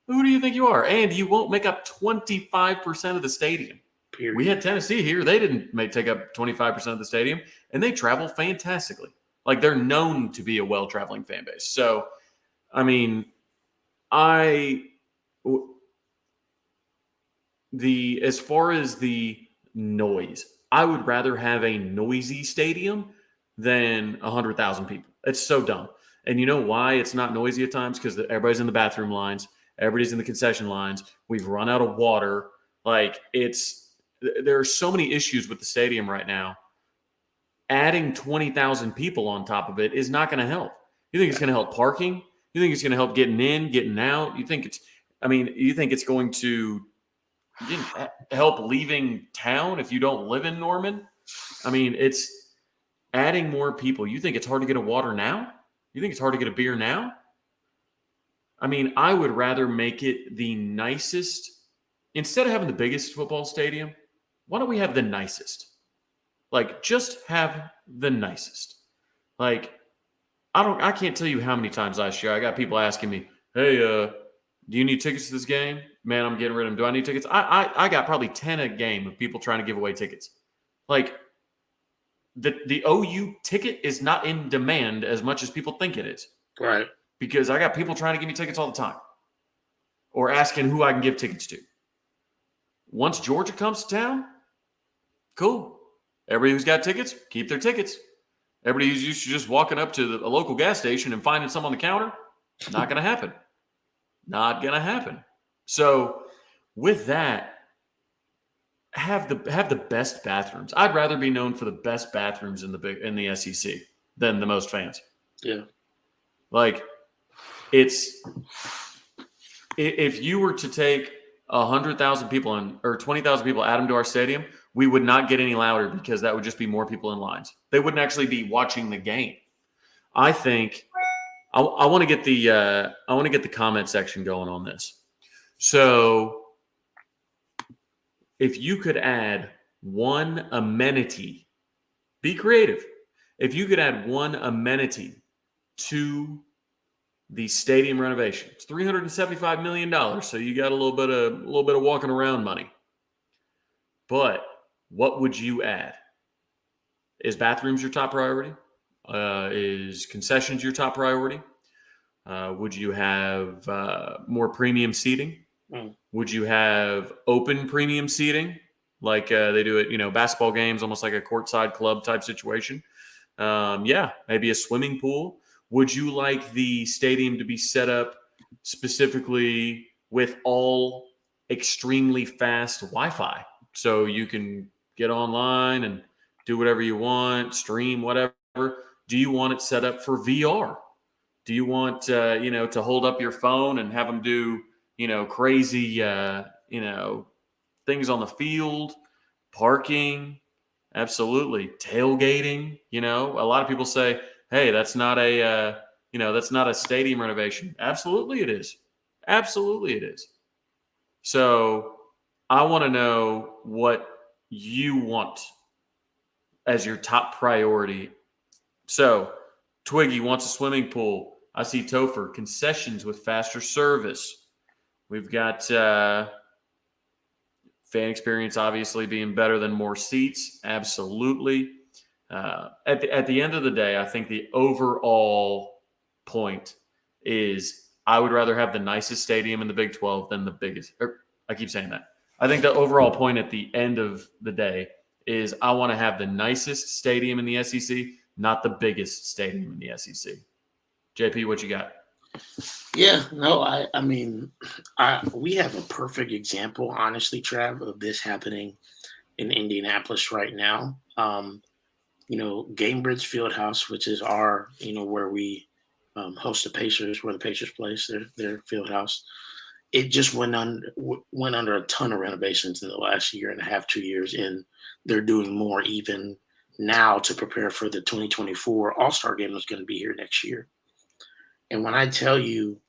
[SPEAKER 2] Who do you think you are? And you won't make up 25% of the stadium.
[SPEAKER 1] Period.
[SPEAKER 2] We had Tennessee here; they didn't take up 25% of the stadium, and they travel fantastically. Like they're known to be a well-traveling fan base. So, I mean, I as far as the noise, I would rather have a noisy stadium than 100,000 people. It's so dumb. And you know why it's not noisy at times? Because everybody's in the bathroom lines, everybody's in the concession lines. We've run out of water. There are so many issues with the stadium right now. Adding 20,000 people on top of it is not going to help. You think it's going to help parking? You think it's going to help getting in, getting out? You think it's going to help leaving town if you don't live in Norman? I mean, it's adding more people. You think it's hard to get a water now? You think it's hard to get a beer now? I mean, I would rather make it the nicest. Instead of having the biggest football stadium, why don't we have the nicest? Like, just have the nicest. Like, I can't tell you how many times last year I got people asking me, hey, do you need tickets to this game? Man, I'm getting rid of them. Do I need tickets? I got probably 10 a game of people trying to give away tickets. Like, the OU ticket is not in demand as much as people think it is.
[SPEAKER 1] Right.
[SPEAKER 2] Because I got people trying to give me tickets all the time or asking who I can give tickets to. Once Georgia comes to town, cool. Everybody who's got tickets, keep their tickets. Everybody who's used to just walking up to a local gas station and finding some on the counter, not going to happen. Not going to happen. So with that, have the best bathrooms. I'd rather be known for the best bathrooms in the SEC than the most fans.
[SPEAKER 1] Yeah.
[SPEAKER 2] Like if you were to take 100,000 people or 20,000 people, add them to our stadium, we would not get any louder because that would just be more people in lines. They wouldn't actually be watching the game. I think I want to get the comment section going on this. So if you could add one amenity, be creative. If you could add one amenity to the stadium renovation, it's $375 million. So you got a little bit of walking around money. But what would you add? Is bathrooms your top priority? Is concessions your top priority? Would you have more premium seating? Would you have open premium seating like they do at basketball games, almost like a courtside club type situation? Maybe a swimming pool. Would you like the stadium to be set up specifically with all extremely fast Wi-Fi so you can get online and do whatever you want, stream whatever? Do you want it set up for VR? Do you want to hold up your phone and have them do crazy things on the field, parking? Absolutely. Tailgating. A lot of people say, hey, that's not a stadium renovation. Absolutely it is. Absolutely it is. So I want to know what you want as your top priority. So Twiggy wants a swimming pool. I see Topher, concessions with faster service. We've got fan experience obviously being better than more seats. Absolutely. At the end of the day, I think the overall point is I would rather have the nicest stadium in the Big 12 than the biggest. I keep saying that. I think the overall point at the end of the day is I want to have the nicest stadium in the SEC, not the biggest stadium in the SEC. JP, what you got?
[SPEAKER 1] Yeah, no, I mean, we have a perfect example, honestly, Trav, of this happening in Indianapolis right now. Gamebridge Fieldhouse, which is our, where we host the Pacers, where the Pacers plays their field house. It just went under a ton of renovations in the last year and a half, 2 years, and they're doing more even now to prepare for the 2024 All Star Game that's going to be here next year. And when I tell you,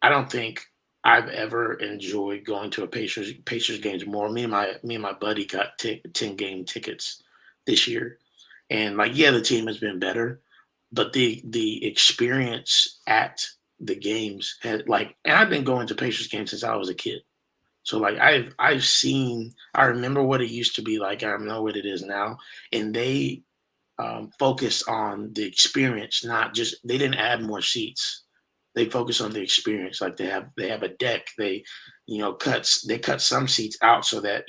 [SPEAKER 1] I don't think I've ever enjoyed going to a Pacers games more. Me and my buddy got 10 game tickets this year, and like, yeah, the team has been better, but the experience at the games had, like, and I've been going to Pacers games since I was a kid. So like I've seen, I remember what it used to be like. I know what it is now, and they focus on the experience, not just, they didn't add more seats. They focus on the experience. Like they have a deck. They cut some seats out so that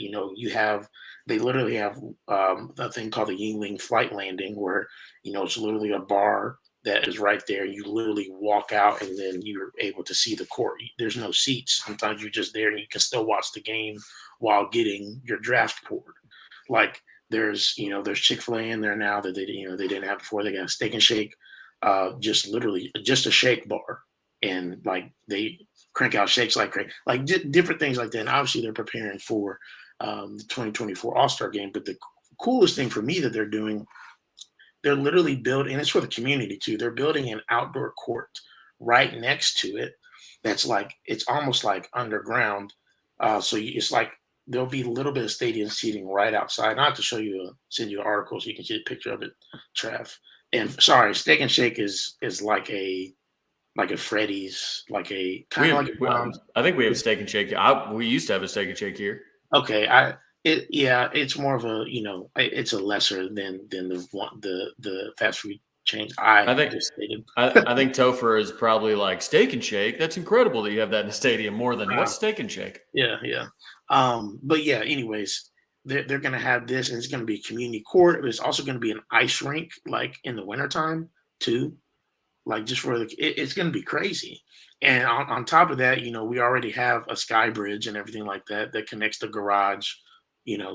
[SPEAKER 1] they literally have a thing called the Yingling Flight Landing, where it's literally a bar that is right there. You literally walk out and then you're able to see the court. There's no seats. Sometimes you're just there and you can still watch the game while getting your draft poured. Like there's Chick-fil-A in there now that they didn't have before. They got a Steak and Shake, just literally just a shake bar, and like they crank out shakes like crazy, like different things like that. And obviously they're preparing for the 2024 All-Star Game. But the coolest thing for me that they're doing, they're literally building, and it's for the community too. They're building an outdoor court right next to it. That's like, it's almost like underground. It's like there'll be a little bit of stadium seating right outside. Not to show you, send you an article so you can see a picture of it, Trav. And sorry, Steak and Shake is like a Freddy's, like a
[SPEAKER 2] We
[SPEAKER 1] kind of
[SPEAKER 2] have,
[SPEAKER 1] like a Browns.
[SPEAKER 2] I think we have Steak and Shake. We used to have a Steak and Shake here.
[SPEAKER 1] Okay, yeah, it's more of a, it's a lesser than the fast food chains I
[SPEAKER 2] I think
[SPEAKER 1] just stated.
[SPEAKER 2] I think Topher is probably like Steak and Shake. That's incredible that you have that in the stadium more than what's Steak and Shake.
[SPEAKER 1] Yeah, yeah. But yeah, anyways, they're gonna have this, and it's gonna be a community court. But it's also gonna be an ice rink, like in the wintertime too. Like, just for it's gonna be crazy. And on top of that, we already have a sky bridge and everything like that that connects the garage,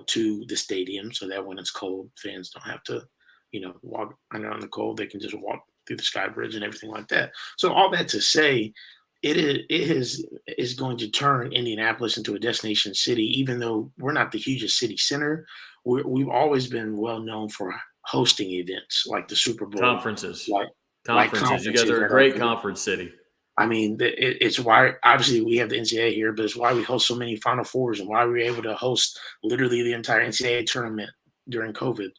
[SPEAKER 1] to the stadium, so that when it's cold, fans don't have to, walk around in the cold. They can just walk through the sky bridge and everything like that. So all that to say, it is going to turn Indianapolis into a destination city. Even though we're not the hugest city center, we've always been well known for hosting events like the Super Bowl,
[SPEAKER 2] Conferences.
[SPEAKER 1] like
[SPEAKER 2] Conferences. You guys are a great conference city.
[SPEAKER 1] I mean, it's why obviously we have the NCAA here, but it's why we host so many Final Fours and why we were able to host literally the entire NCAA tournament during COVID,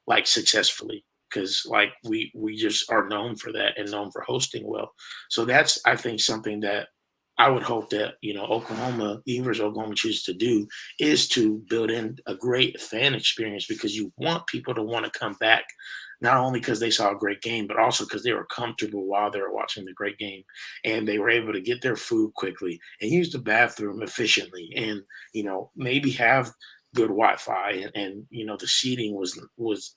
[SPEAKER 1] like, successfully, because like we just are known for that and known for hosting well. So that's, I think, something that I would hope that Oklahoma, the University of Oklahoma, chooses to do, is to build in a great fan experience, because you want people to want to come back, not only because they saw a great game, but also because they were comfortable while they were watching the great game, and they were able to get their food quickly and use the bathroom efficiently, and maybe have good Wi-Fi, and the seating was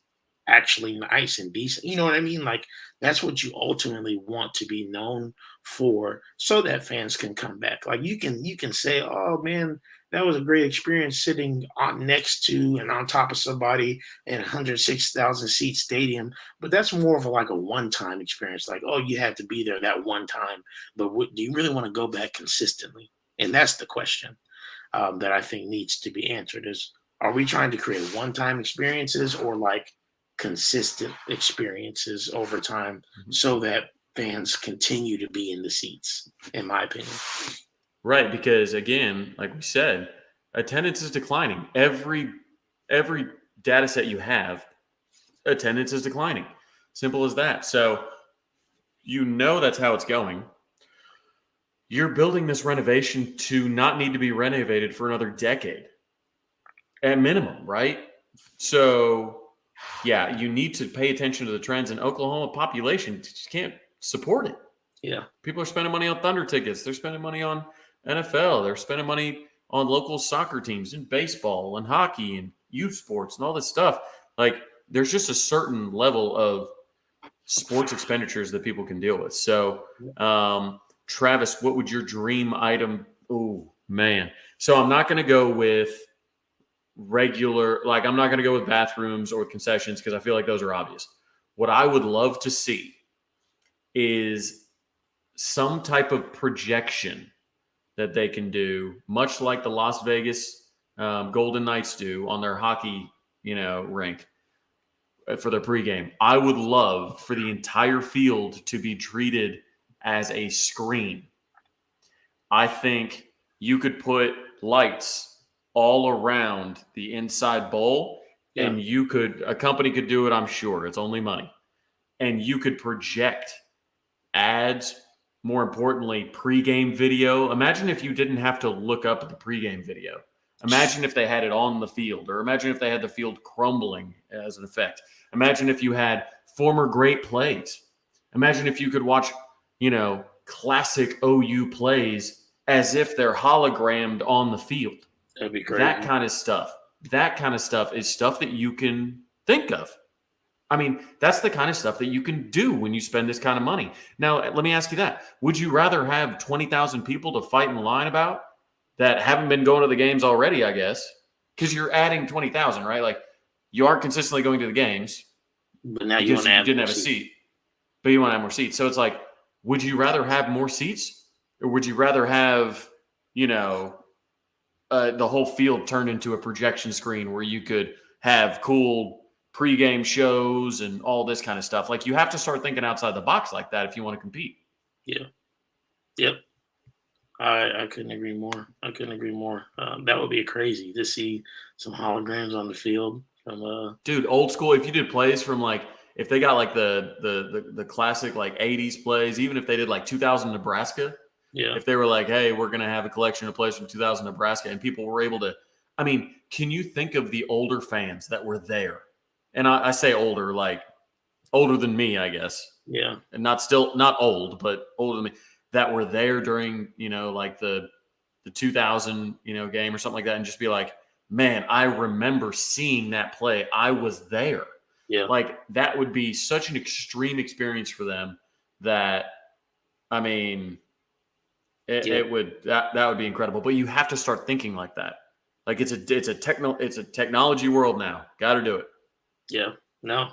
[SPEAKER 1] actually nice and decent. You know what I mean? Like, that's what you ultimately want to be known for, so that fans can come back. Like, you can say, "Oh man, that was a great experience sitting on next to and on top of somebody in a 106,000 seat stadium," but that's more of like a one-time experience. Like, oh, you had to be there that one time, but do you really want to go back consistently? And that's the question, that I think needs to be answered: is, are we trying to create one-time experiences, or like consistent experiences over time, so that fans continue to be in the seats, in my opinion.
[SPEAKER 2] Right, because again, like we said, attendance is declining. Every data set you have, attendance is declining. Simple as that. So that's how it's going. You're building this renovation to not need to be renovated for another decade at minimum, right? So yeah, you need to pay attention to the trends, and Oklahoma population just can't support it.
[SPEAKER 1] Yeah.
[SPEAKER 2] People are spending money on Thunder tickets. They're spending money on NFL. They're spending money on local soccer teams and baseball and hockey and youth sports and all this stuff. Like, there's just a certain level of sports expenditures that people can deal with. So, Travis, what would your dream item? Oh man. So I'm not going to go with regular, like I'm not going to go with bathrooms or concessions because I feel like those are obvious. What I would love to see is some type of projection that they can do, much like the Las Vegas Golden Knights do on their hockey, rink for their pregame. I would love for the entire field to be treated as a screen. I think you could put lights all around the inside bowl, and a company could do it, I'm sure. It's only money. And you could project ads, more importantly, pregame video. Imagine if you didn't have to look up at the pregame video. Imagine if they had it on the field, or imagine if they had the field crumbling as an effect. Imagine if you had former great plays. Imagine if you could watch, classic OU plays as if they're hologrammed on the field.
[SPEAKER 1] That'd be great.
[SPEAKER 2] That kind of stuff is stuff that you can think of. I mean, that's the kind of stuff that you can do when you spend this kind of money. Now, let me ask you that. Would you rather have 20,000 people to fight in line about that haven't been going to the games already, I guess? Because you're adding 20,000, right? Like, you are consistently going to the games.
[SPEAKER 1] But now you
[SPEAKER 2] didn't have a seat. But you want to have more seats. So it's like, would you rather have more seats? Or would you rather have, the whole field turned into a projection screen where you could have cool pregame shows and all this kind of stuff? Like, you have to start thinking outside the box like that if you want to compete.
[SPEAKER 1] Yeah. Yep. I couldn't agree more. That would be crazy to see some holograms on the field.
[SPEAKER 2] Dude, old school. If you did plays from if they got the classic 80s plays, even if they did 2000 Nebraska, if they were hey, we're going to have a collection of plays from 2000 Nebraska, and people were able to, I mean, can you think of the older fans that were there? And I say older, older than me, I guess.
[SPEAKER 1] Yeah.
[SPEAKER 2] And not old, but older than me, that were there during, the 2000, game or something like that, and just be like, man, I remember seeing that play. I was there.
[SPEAKER 1] Yeah.
[SPEAKER 2] That would be such an extreme experience for them that, I mean, it would be incredible. But you have to start thinking like that. It's a technology world now. Got to do it.
[SPEAKER 1] Yeah. No,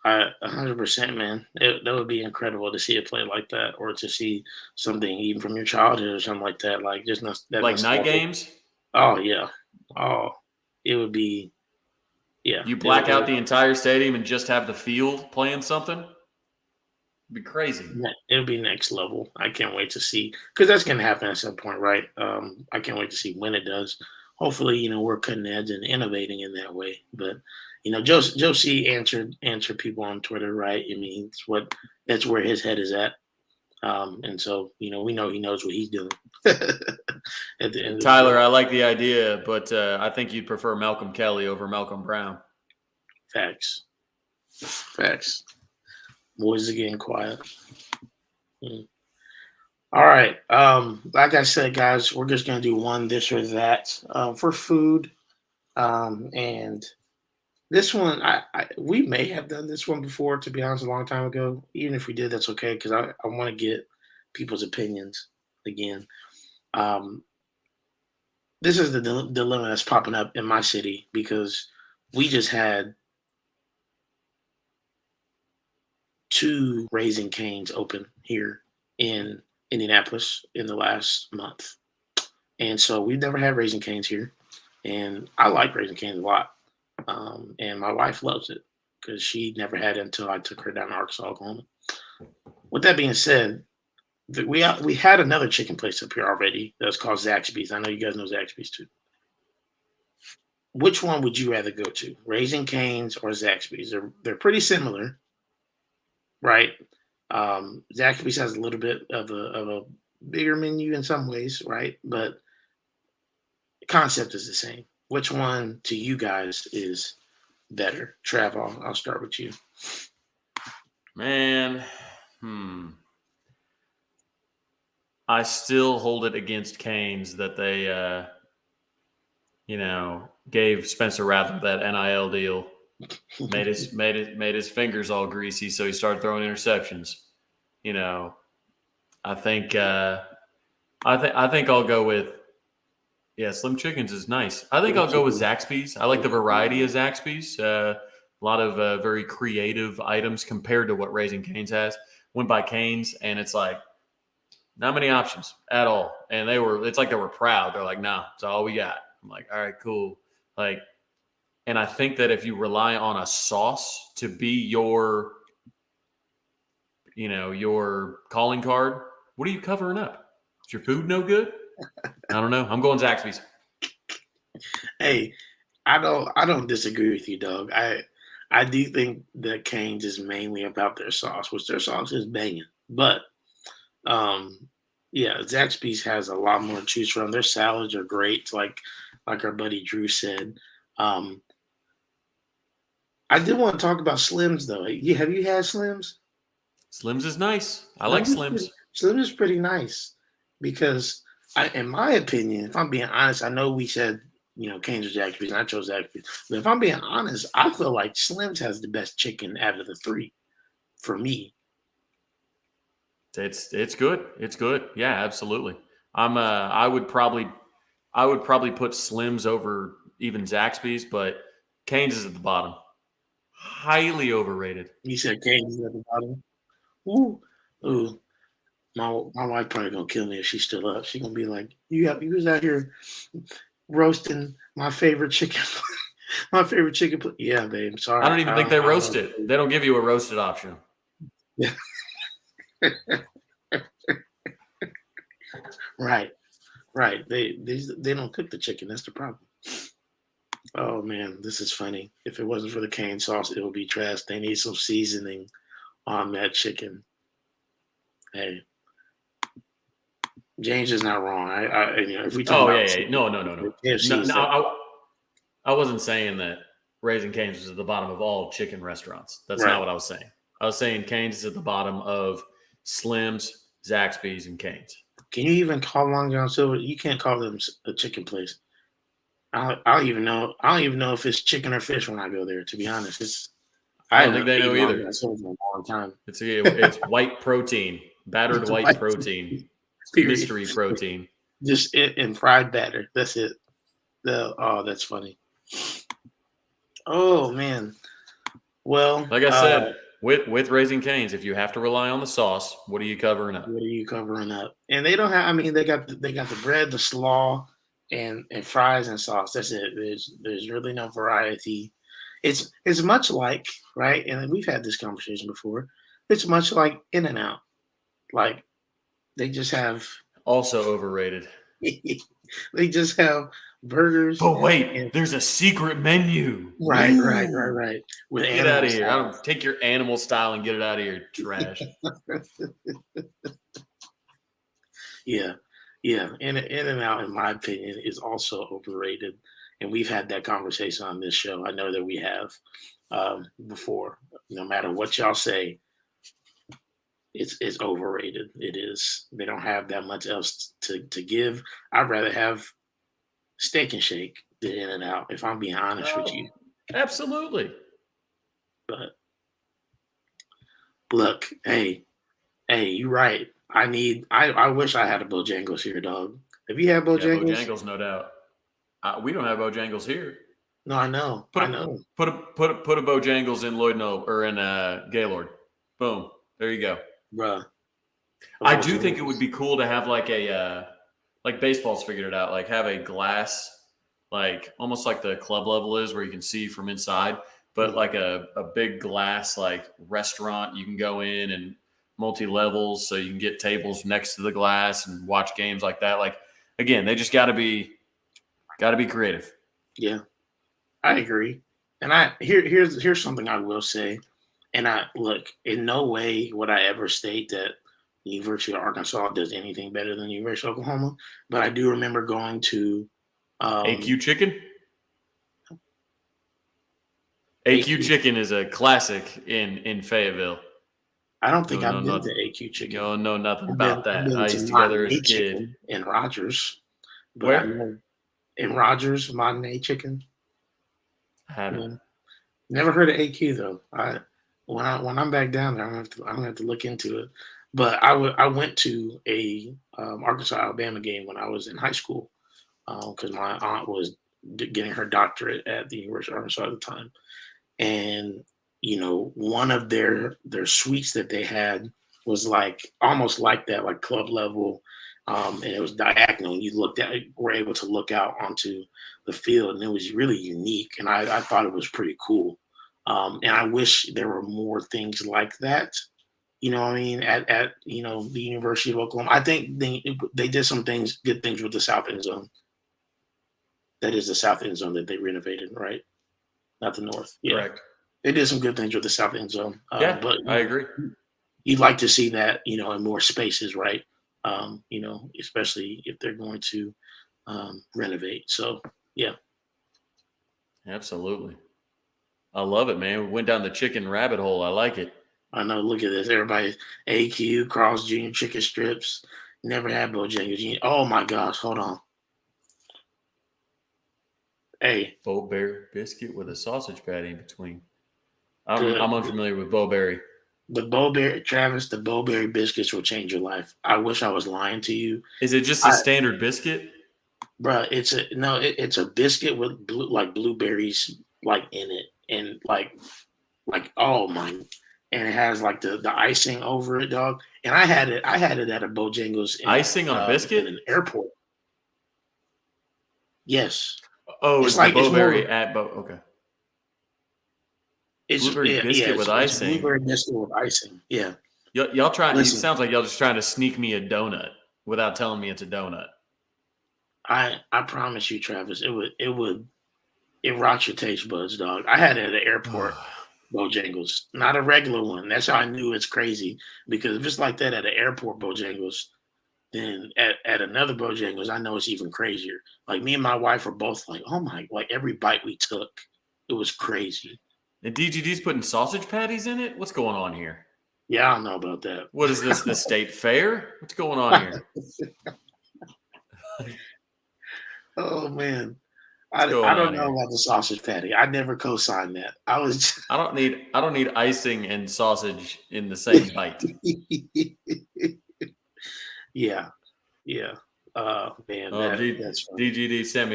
[SPEAKER 1] 100%, man. That would be incredible to see a play like that, or to see something even from your childhood or something like that. Just not that
[SPEAKER 2] night games.
[SPEAKER 1] Oh yeah. Oh, it would be. Yeah.
[SPEAKER 2] You black out the entire stadium and just have the field playing something. It'd be crazy.
[SPEAKER 1] It would be next level. I can't wait to see, because that's going to happen at some point, right? I can't wait to see when it does. Hopefully, we're cutting edge and innovating in that way. But Joe C answered people on Twitter, right? I mean, that's where his head is at. And so, we know he knows what he's doing. At the end
[SPEAKER 2] Tyler, I like the idea, but I think you'd prefer Malcolm Kelly over Malcolm Brown.
[SPEAKER 1] Facts. Boys are getting quiet. All right. Like I said, guys, we're just going to do one, this or that for food. And this one, we may have done this one before, to be honest, a long time ago. Even if we did, that's okay, because I want to get people's opinions again. This is the dilemma that's popping up in my city, because we just had 2 Raising Cane's open here in Indianapolis in the last month. And so we've never had Raising Cane's here. And I like Raising Cane's a lot. And my wife loves it, because she never had it until I took her down to Arkansas, Oklahoma. With that being said, we had another chicken place up here already that's called Zaxby's. I know you guys know Zaxby's too. Which one would you rather go to, Raising Cane's or Zaxby's? They're pretty similar, right? Zaxby's has a little bit of a bigger menu in some ways, right? But the concept is the same. Which one to you guys is better? Trav, I'll start with you.
[SPEAKER 2] Man, I still hold it against Cane's that they, gave Spencer Rattler that NIL deal. made his fingers all greasy, so he started throwing interceptions. I think I'll go with Slim Chickens is nice. I think I'll go with Zaxby's. I like the variety of Zaxby's. A lot of very creative items compared to what Raising Cane's has. Went by Cane's, and it's like not many options at all. And it's like they were proud. They're like, "Nah, it's all we got." I'm like, "All right, cool." Like, and I think that if you rely on a sauce to be your calling card, what are you covering up? Is your food no good? I don't know. I'm going Zaxby's.
[SPEAKER 1] Hey, I don't disagree with you, dog. I do think that Cane's is mainly about their sauce, which their sauce is banging. But yeah, Zaxby's has a lot more to choose from. Their salads are great, like our buddy Drew said. Um, I did want to talk about Slims though. Have you had Slims?
[SPEAKER 2] Slims is nice. I like Slims.
[SPEAKER 1] Slims is pretty nice because, in my opinion, if I'm being honest, I know we said Cane's or Zaxby's, and I chose Zaxby's. But if I'm being honest, I feel like Slims has the best chicken out of the three for me.
[SPEAKER 2] It's good. It's good. Yeah, absolutely. I would probably put Slims over even Zaxby's, but Cane's is at the bottom. Highly overrated.
[SPEAKER 1] You said Cane's is at the bottom. Ooh, ooh. My wife probably gonna kill me if she's still up. She's gonna be like, you was out here roasting my favorite chicken, my favorite chicken. Yeah, babe. Sorry.
[SPEAKER 2] I don't even think they roast it. They don't give you a roasted option.
[SPEAKER 1] Yeah. Right. They don't cook the chicken. That's the problem. Oh man, this is funny. If it wasn't for the cane sauce, it would be trash. They need some seasoning on that chicken. Hey, James is not wrong. If we talk about
[SPEAKER 2] yeah. No. I wasn't saying that Raising Cane's was at the bottom of all chicken restaurants. That's not what I was saying. I was saying Cane's is at the bottom of Slims, Zaxby's, and Cane's.
[SPEAKER 1] Can you even call Long John Silver? You can't call them a chicken place. I don't even know. I don't even know if it's chicken or fish when I go there. To be honest,
[SPEAKER 2] I don't think they know either.
[SPEAKER 1] For a long time.
[SPEAKER 2] It's white protein, battered white protein, mystery protein,
[SPEAKER 1] just in fried batter. That's it. That's funny. Oh man. Well,
[SPEAKER 2] like I said, with Raising Cane's, if you have to rely on the sauce, what are you covering up?
[SPEAKER 1] What are you covering up? And they don't have. I mean, they got the bread, the slaw, and fries and sauce. That's it. There's really no variety. It's much like, right, and we've had this conversation before. It's much like In-N-Out. Like they just have
[SPEAKER 2] also overrated.
[SPEAKER 1] They just have burgers.
[SPEAKER 2] But wait, there's a secret menu.
[SPEAKER 1] Right. With
[SPEAKER 2] get out of here. I don't take your animal style and get it out of here, trash.
[SPEAKER 1] Yeah. In-N-Out, in my opinion, is also overrated. And we've had that conversation on this show. I know that we have before. No matter what y'all say, it's overrated. It is. They don't have that much else to give. I'd rather have Steak and Shake than In-N-Out, if I'm being honest with you.
[SPEAKER 2] Absolutely.
[SPEAKER 1] But look, hey, you're right. I wish I had a Bojangles here, dog. Have you had Bojangles?
[SPEAKER 2] Yeah, Bojangles, no doubt. We don't have Bojangles here.
[SPEAKER 1] No, I know.
[SPEAKER 2] Put a Bojangles in Lloyd or in Gaylord. Boom. There you go.
[SPEAKER 1] Bruh.
[SPEAKER 2] I do think it would be cool to have like a like baseball's figured it out, like have a glass, like almost like the club level is where you can see from inside, but like a big glass like restaurant you can go in and multi-levels so you can get tables next to the glass and watch games like that. Like again, they just gotta be creative.
[SPEAKER 1] Yeah. I agree. And here's something I will say. And look, in no way would I ever state that the University of Arkansas does anything better than the University of Oklahoma. But I do remember going to
[SPEAKER 2] AQ Chicken. AQ Chicken is a classic in Fayetteville.
[SPEAKER 1] I don't think I've been to AQ Chicken.
[SPEAKER 2] You don't know nothing about that. I used to go there as a kid.
[SPEAKER 1] In Rogers.
[SPEAKER 2] Where?
[SPEAKER 1] In Rogers, Modern A Chicken.
[SPEAKER 2] I haven't.
[SPEAKER 1] Never heard of AQ though. When I'm back down there, I'm gonna have to look into it. But I went to a Arkansas Alabama game when I was in high school because my aunt was getting her doctorate at the University of Arkansas at the time, and one of their suites that they had was like almost like that, like club level, and it was diagonal. You were able to look out onto the field, and it was really unique, and I thought it was pretty cool. And I wish there were more things like that. You know what I mean? At the University of Oklahoma, I think they did some good things with the South End Zone. That is the South End Zone that they renovated, right? Not the North. Yeah.
[SPEAKER 2] Correct.
[SPEAKER 1] They did some good things with the South End Zone,
[SPEAKER 2] Yeah,
[SPEAKER 1] but
[SPEAKER 2] I agree.
[SPEAKER 1] you'd like to see that, in more spaces, right? Especially if they're going to renovate. So, yeah,
[SPEAKER 2] Absolutely. I love it, man. We went down the chicken rabbit hole. I like it.
[SPEAKER 1] I know. Look at this. Everybody, AQ, Carl's Jr. chicken strips. Never had Bojangles. Oh my gosh, hold on. Hey,
[SPEAKER 2] Bowberry biscuit with a sausage patty in between. I'm
[SPEAKER 1] the
[SPEAKER 2] unfamiliar with Bowberry.
[SPEAKER 1] the Bowberry, Travis, the Bowberry biscuits will change your life. I wish I was lying to you.
[SPEAKER 2] Is it just a standard biscuit?
[SPEAKER 1] Bruh, it's a biscuit with blueberries like in it, and like oh my, and it has like the icing over it, dog. And I had it at a Bojangles
[SPEAKER 2] Icing on a biscuit?
[SPEAKER 1] in an airport. Yes,
[SPEAKER 2] Oh,
[SPEAKER 1] it's
[SPEAKER 2] it's the
[SPEAKER 1] like it's more.
[SPEAKER 2] Bowberry at Okay.
[SPEAKER 1] It's
[SPEAKER 2] Blueberry
[SPEAKER 1] yeah,
[SPEAKER 2] biscuit with
[SPEAKER 1] it's
[SPEAKER 2] icing.
[SPEAKER 1] blueberry biscuit with icing. Yeah,
[SPEAKER 2] Y'all trying? It
[SPEAKER 1] listen,
[SPEAKER 2] sounds like y'all just trying to sneak me a donut without telling me it's a donut.
[SPEAKER 1] I promise you, Travis, it rocks your taste buds, dog. I had it at the airport. Bojangles, not a regular one. That's how I knew it's crazy, because if it's like that at an airport Bojangles, then at another Bojangles, I know it's even crazier. Like me and my wife were both like, "Oh my!" Like every bite we took, it was crazy.
[SPEAKER 2] And DGD's putting sausage patties in it? What's going on here?
[SPEAKER 1] Yeah, I don't know about that.
[SPEAKER 2] What is this? The state fair? What's going on here?
[SPEAKER 1] Oh man,
[SPEAKER 2] What's going
[SPEAKER 1] I don't
[SPEAKER 2] on
[SPEAKER 1] know
[SPEAKER 2] here?
[SPEAKER 1] about the sausage patty. I never co-signed that. I was.
[SPEAKER 2] I don't need icing and sausage in the same bite.
[SPEAKER 1] Yeah, yeah. Man,
[SPEAKER 2] Oh,
[SPEAKER 1] that's funny.
[SPEAKER 2] DGD sent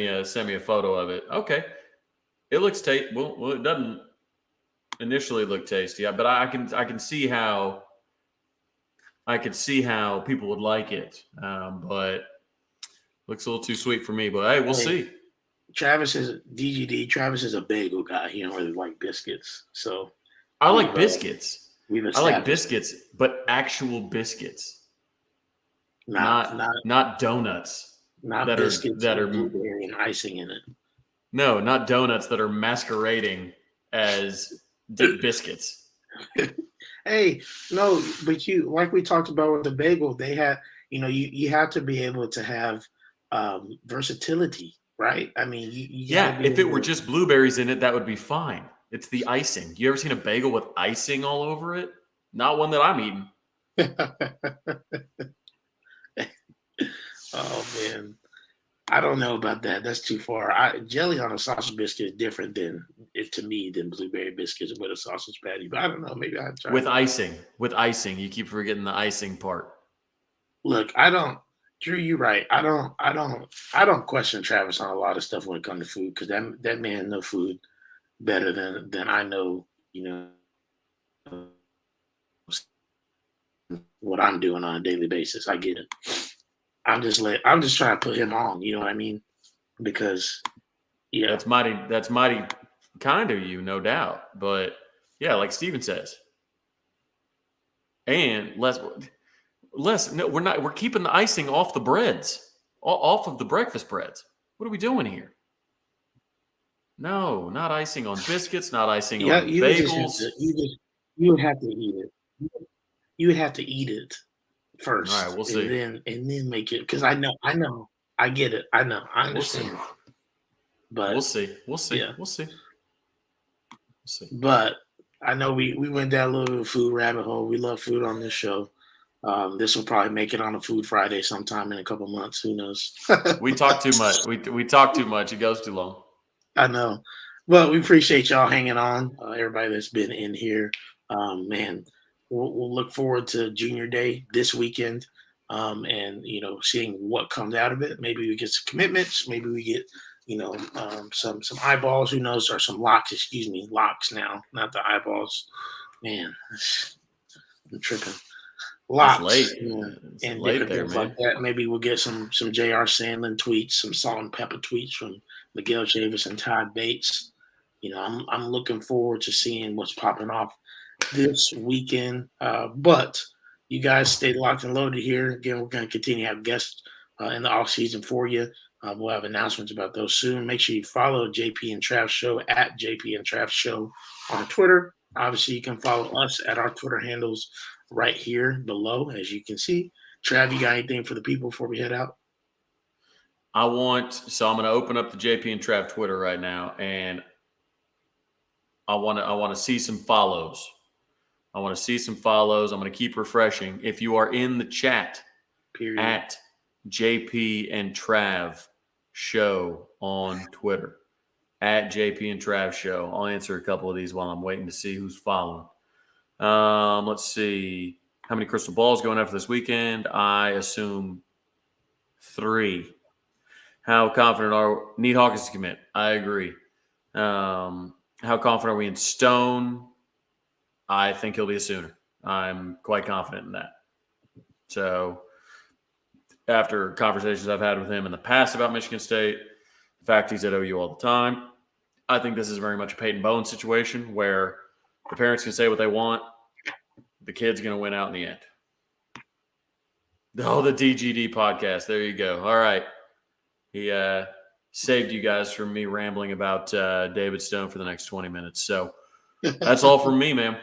[SPEAKER 2] me a photo of it. Okay, it looks tasty. Well, it doesn't initially look tasty, but I can see how people would like it. But looks a little too sweet for me. But hey, we'll
[SPEAKER 1] Hey,
[SPEAKER 2] see.
[SPEAKER 1] Travis is DGD. Travis is a bagel guy. He don't really like biscuits, so
[SPEAKER 2] I
[SPEAKER 1] we've
[SPEAKER 2] like biscuits.
[SPEAKER 1] we've
[SPEAKER 2] I like
[SPEAKER 1] established
[SPEAKER 2] biscuits, but actual biscuits,
[SPEAKER 1] not not
[SPEAKER 2] not donuts
[SPEAKER 1] not biscuits
[SPEAKER 2] that
[SPEAKER 1] with
[SPEAKER 2] are
[SPEAKER 1] blueberry and icing in
[SPEAKER 2] no, not donuts that are masquerading as
[SPEAKER 1] it.
[SPEAKER 2] biscuits.
[SPEAKER 1] Hey, no, but you like we talked about with the bagel, they had you have to be able to have versatility, right? I mean, you got to
[SPEAKER 2] Yeah,
[SPEAKER 1] be
[SPEAKER 2] if it were
[SPEAKER 1] able
[SPEAKER 2] just blueberries in it, that would be fine. It's the icing. You ever seen a bagel with icing all over it? Not one that I'm eating.
[SPEAKER 1] to. Oh man, I don't know about that. That's too far. Jelly on a sausage biscuit is different to me than blueberry biscuits with a sausage patty. But I don't know. Maybe I'd try
[SPEAKER 2] With
[SPEAKER 1] it.
[SPEAKER 2] icing. With icing. You keep forgetting the icing part.
[SPEAKER 1] Look, I don't. Drew, you're right. I don't question Travis on a lot of stuff when it comes to food, because that man knows food better than I know. What I'm doing on a daily basis. I get it. I'm just trying to put him on. You know what I mean? Because yeah,
[SPEAKER 2] That's mighty kind of you, no doubt. But yeah, like Steven says. And no, we're keeping the icing off the breads. Off of the breakfast breads. What are we doing here? No, not icing on biscuits, not icing
[SPEAKER 1] yeah,
[SPEAKER 2] on
[SPEAKER 1] you would just have
[SPEAKER 2] bagels.
[SPEAKER 1] to. You would have to eat it. You would have to eat it
[SPEAKER 2] All right,
[SPEAKER 1] first,
[SPEAKER 2] we'll
[SPEAKER 1] and
[SPEAKER 2] see.
[SPEAKER 1] then make it. Because I know, I get it. I know, I
[SPEAKER 2] We'll see.
[SPEAKER 1] understand.
[SPEAKER 2] We'll
[SPEAKER 1] But
[SPEAKER 2] see. We'll see.
[SPEAKER 1] yeah,
[SPEAKER 2] We'll see. We'll see.
[SPEAKER 1] but I know we went down a little bit of food rabbit hole. We love food on this show. This will probably make it on a Food Friday sometime in a couple months. Who knows?
[SPEAKER 2] We talk too much. We talk too much. It goes too long.
[SPEAKER 1] I know, Well, we appreciate y'all hanging on. Everybody that's been in here, man. We'll look forward to Junior Day this weekend, and seeing what comes out of it. Maybe we get some commitments. Maybe we get some eyeballs. Who knows? Or some locks. Excuse me, locks now, not the eyeballs. Man, I'm tripping.
[SPEAKER 2] It's
[SPEAKER 1] Locks,
[SPEAKER 2] late. It's
[SPEAKER 1] and
[SPEAKER 2] late
[SPEAKER 1] different
[SPEAKER 2] there,
[SPEAKER 1] things like
[SPEAKER 2] man.
[SPEAKER 1] that. Maybe we'll get some J.R. Sandlin tweets, some salt and pepper tweets from Miguel Chavis and Todd Bates. I'm looking forward to seeing what's popping off this weekend. But you guys stay locked and loaded here. Again, we're going to continue to have guests in the off season for you. We'll have announcements about those soon. Make sure you follow JP and Trav Show at JP and Trav Show on Twitter. Obviously, you can follow us at our Twitter handles right here below, as you can see. Trav, you got anything for the people before we head out?
[SPEAKER 2] I'm going to open up the JP and Trav Twitter right now, and I want to see some follows. I'm going to keep refreshing. If you are in the chat,
[SPEAKER 1] Period.
[SPEAKER 2] at JP and Trav Show on Twitter, at JP and Trav Show. I'll answer a couple of these while I'm waiting to see who's following. Let's see. How many crystal balls going after this weekend? I assume 3. How confident are need Hawkins to commit? I agree. How confident are we in Stone? I think he'll be a Sooner. I'm quite confident in that. So after conversations I've had with him in the past about Michigan State, the fact he's at OU all the time, I think this is very much a Peyton Bowen situation where the parents can say what they want. The kid's going to win out in the end. Oh, the DGD podcast. There you go. All right. He saved you guys from me rambling about David Stone for the next 20 minutes. So that's all from me, man.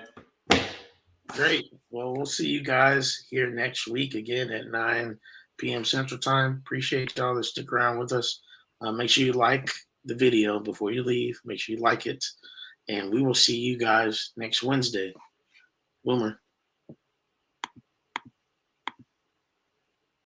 [SPEAKER 1] Great. Well, we'll see you guys here next week again at 9 p.m. Central Time. Appreciate y'all that stick around with us. Make sure you like the video before you leave. Make sure you like it. And we will see you guys next Wednesday. Boomer.